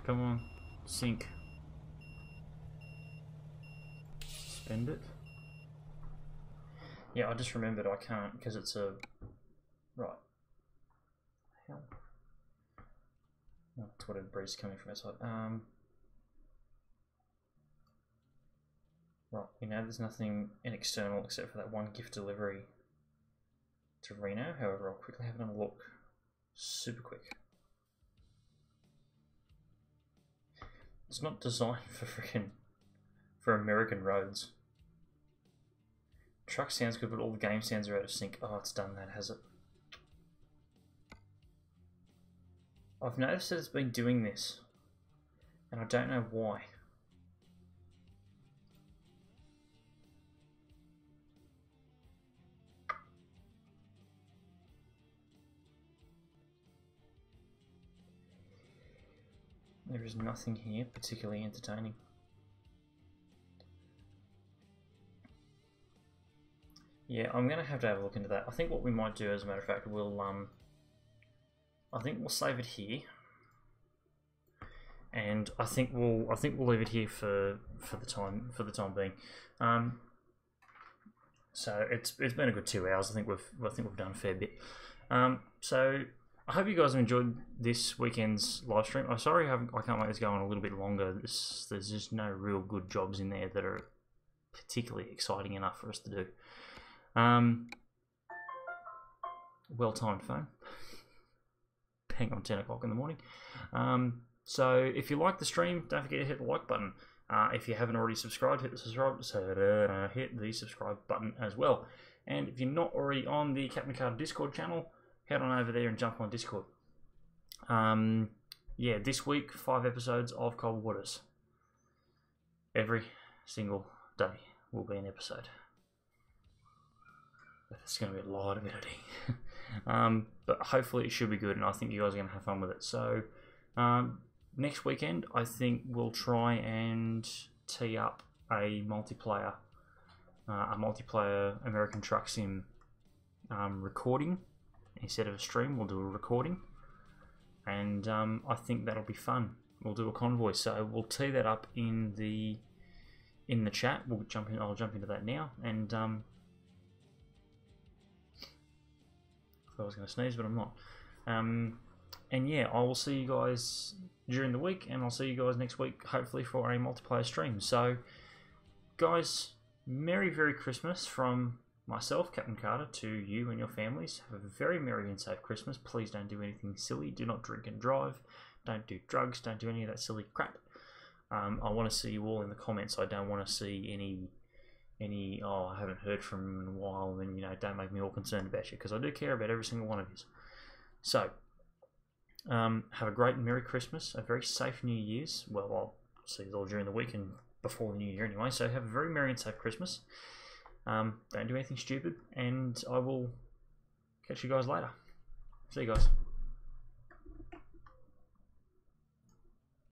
Come on, sink. Spend it. Yeah, I just remembered I can't because it's a... Right. Hell. Oh, that's what a breeze coming from outside. Right, you know there's nothing in external except for that one gift delivery to Reno. However, I'll quickly have another look. Super quick. It's not designed for American roads. Truck sounds good, but all the game sounds are out of sync. Oh, it's done that, has it? I've noticed that it's been doing this, and I don't know why. There is nothing here particularly entertaining. Yeah, I'm gonna have to have a look into that. I think what we might do, as a matter of fact, we'll I think we'll save it here, and I think we'll leave it here for the time being. So it's been a good 2 hours. I think we've done a fair bit. So I hope you guys have enjoyed this weekend's live stream. I'm sorry I can't make this go on a little bit longer. There's just no real good jobs in there that are particularly exciting enough for us to do. Well-timed phone. Hang on, 10 o'clock in the morning. So if you like the stream, don't forget to hit the like button. If you haven't already subscribed, hit the subscribe button as well. And if you're not already on the Captain Carter Discord channel, head on over there and jump on Discord. Yeah, this week 5 episodes of Cold Waters. Every single day will be an episode. It's going to be a lot of editing. But hopefully it should be good, and I think you guys are going to have fun with it. So next weekend I think we'll try and tee up a multiplayer American Truck Sim recording. Instead of a stream, we'll do a recording, and I think that'll be fun. We'll do a convoy, so we'll tee that up in the in the chat. We'll jump in. I'll jump into that now. And I thought I was going to sneeze, but I'm not. And yeah, I will see you guys during the week, and I'll see you guys next week, hopefully for a multiplayer stream. So, guys, Merry Christmas from myself, Captain Carter, to you and your families. Have a very merry and safe Christmas. Please don't do anything silly. Do not drink and drive. Don't do drugs. Don't do any of that silly crap. I want to see you all in the comments. I don't want to see any oh, I haven't heard from him in a while, and don't make me all concerned about you, because I do care about every single one of you. So, have a great and Merry Christmas, a very safe New Year's. Well, I'll see you all during the week and before the New Year anyway, so have a very merry and safe Christmas. Don't do anything stupid, and I will catch you guys later. See you guys.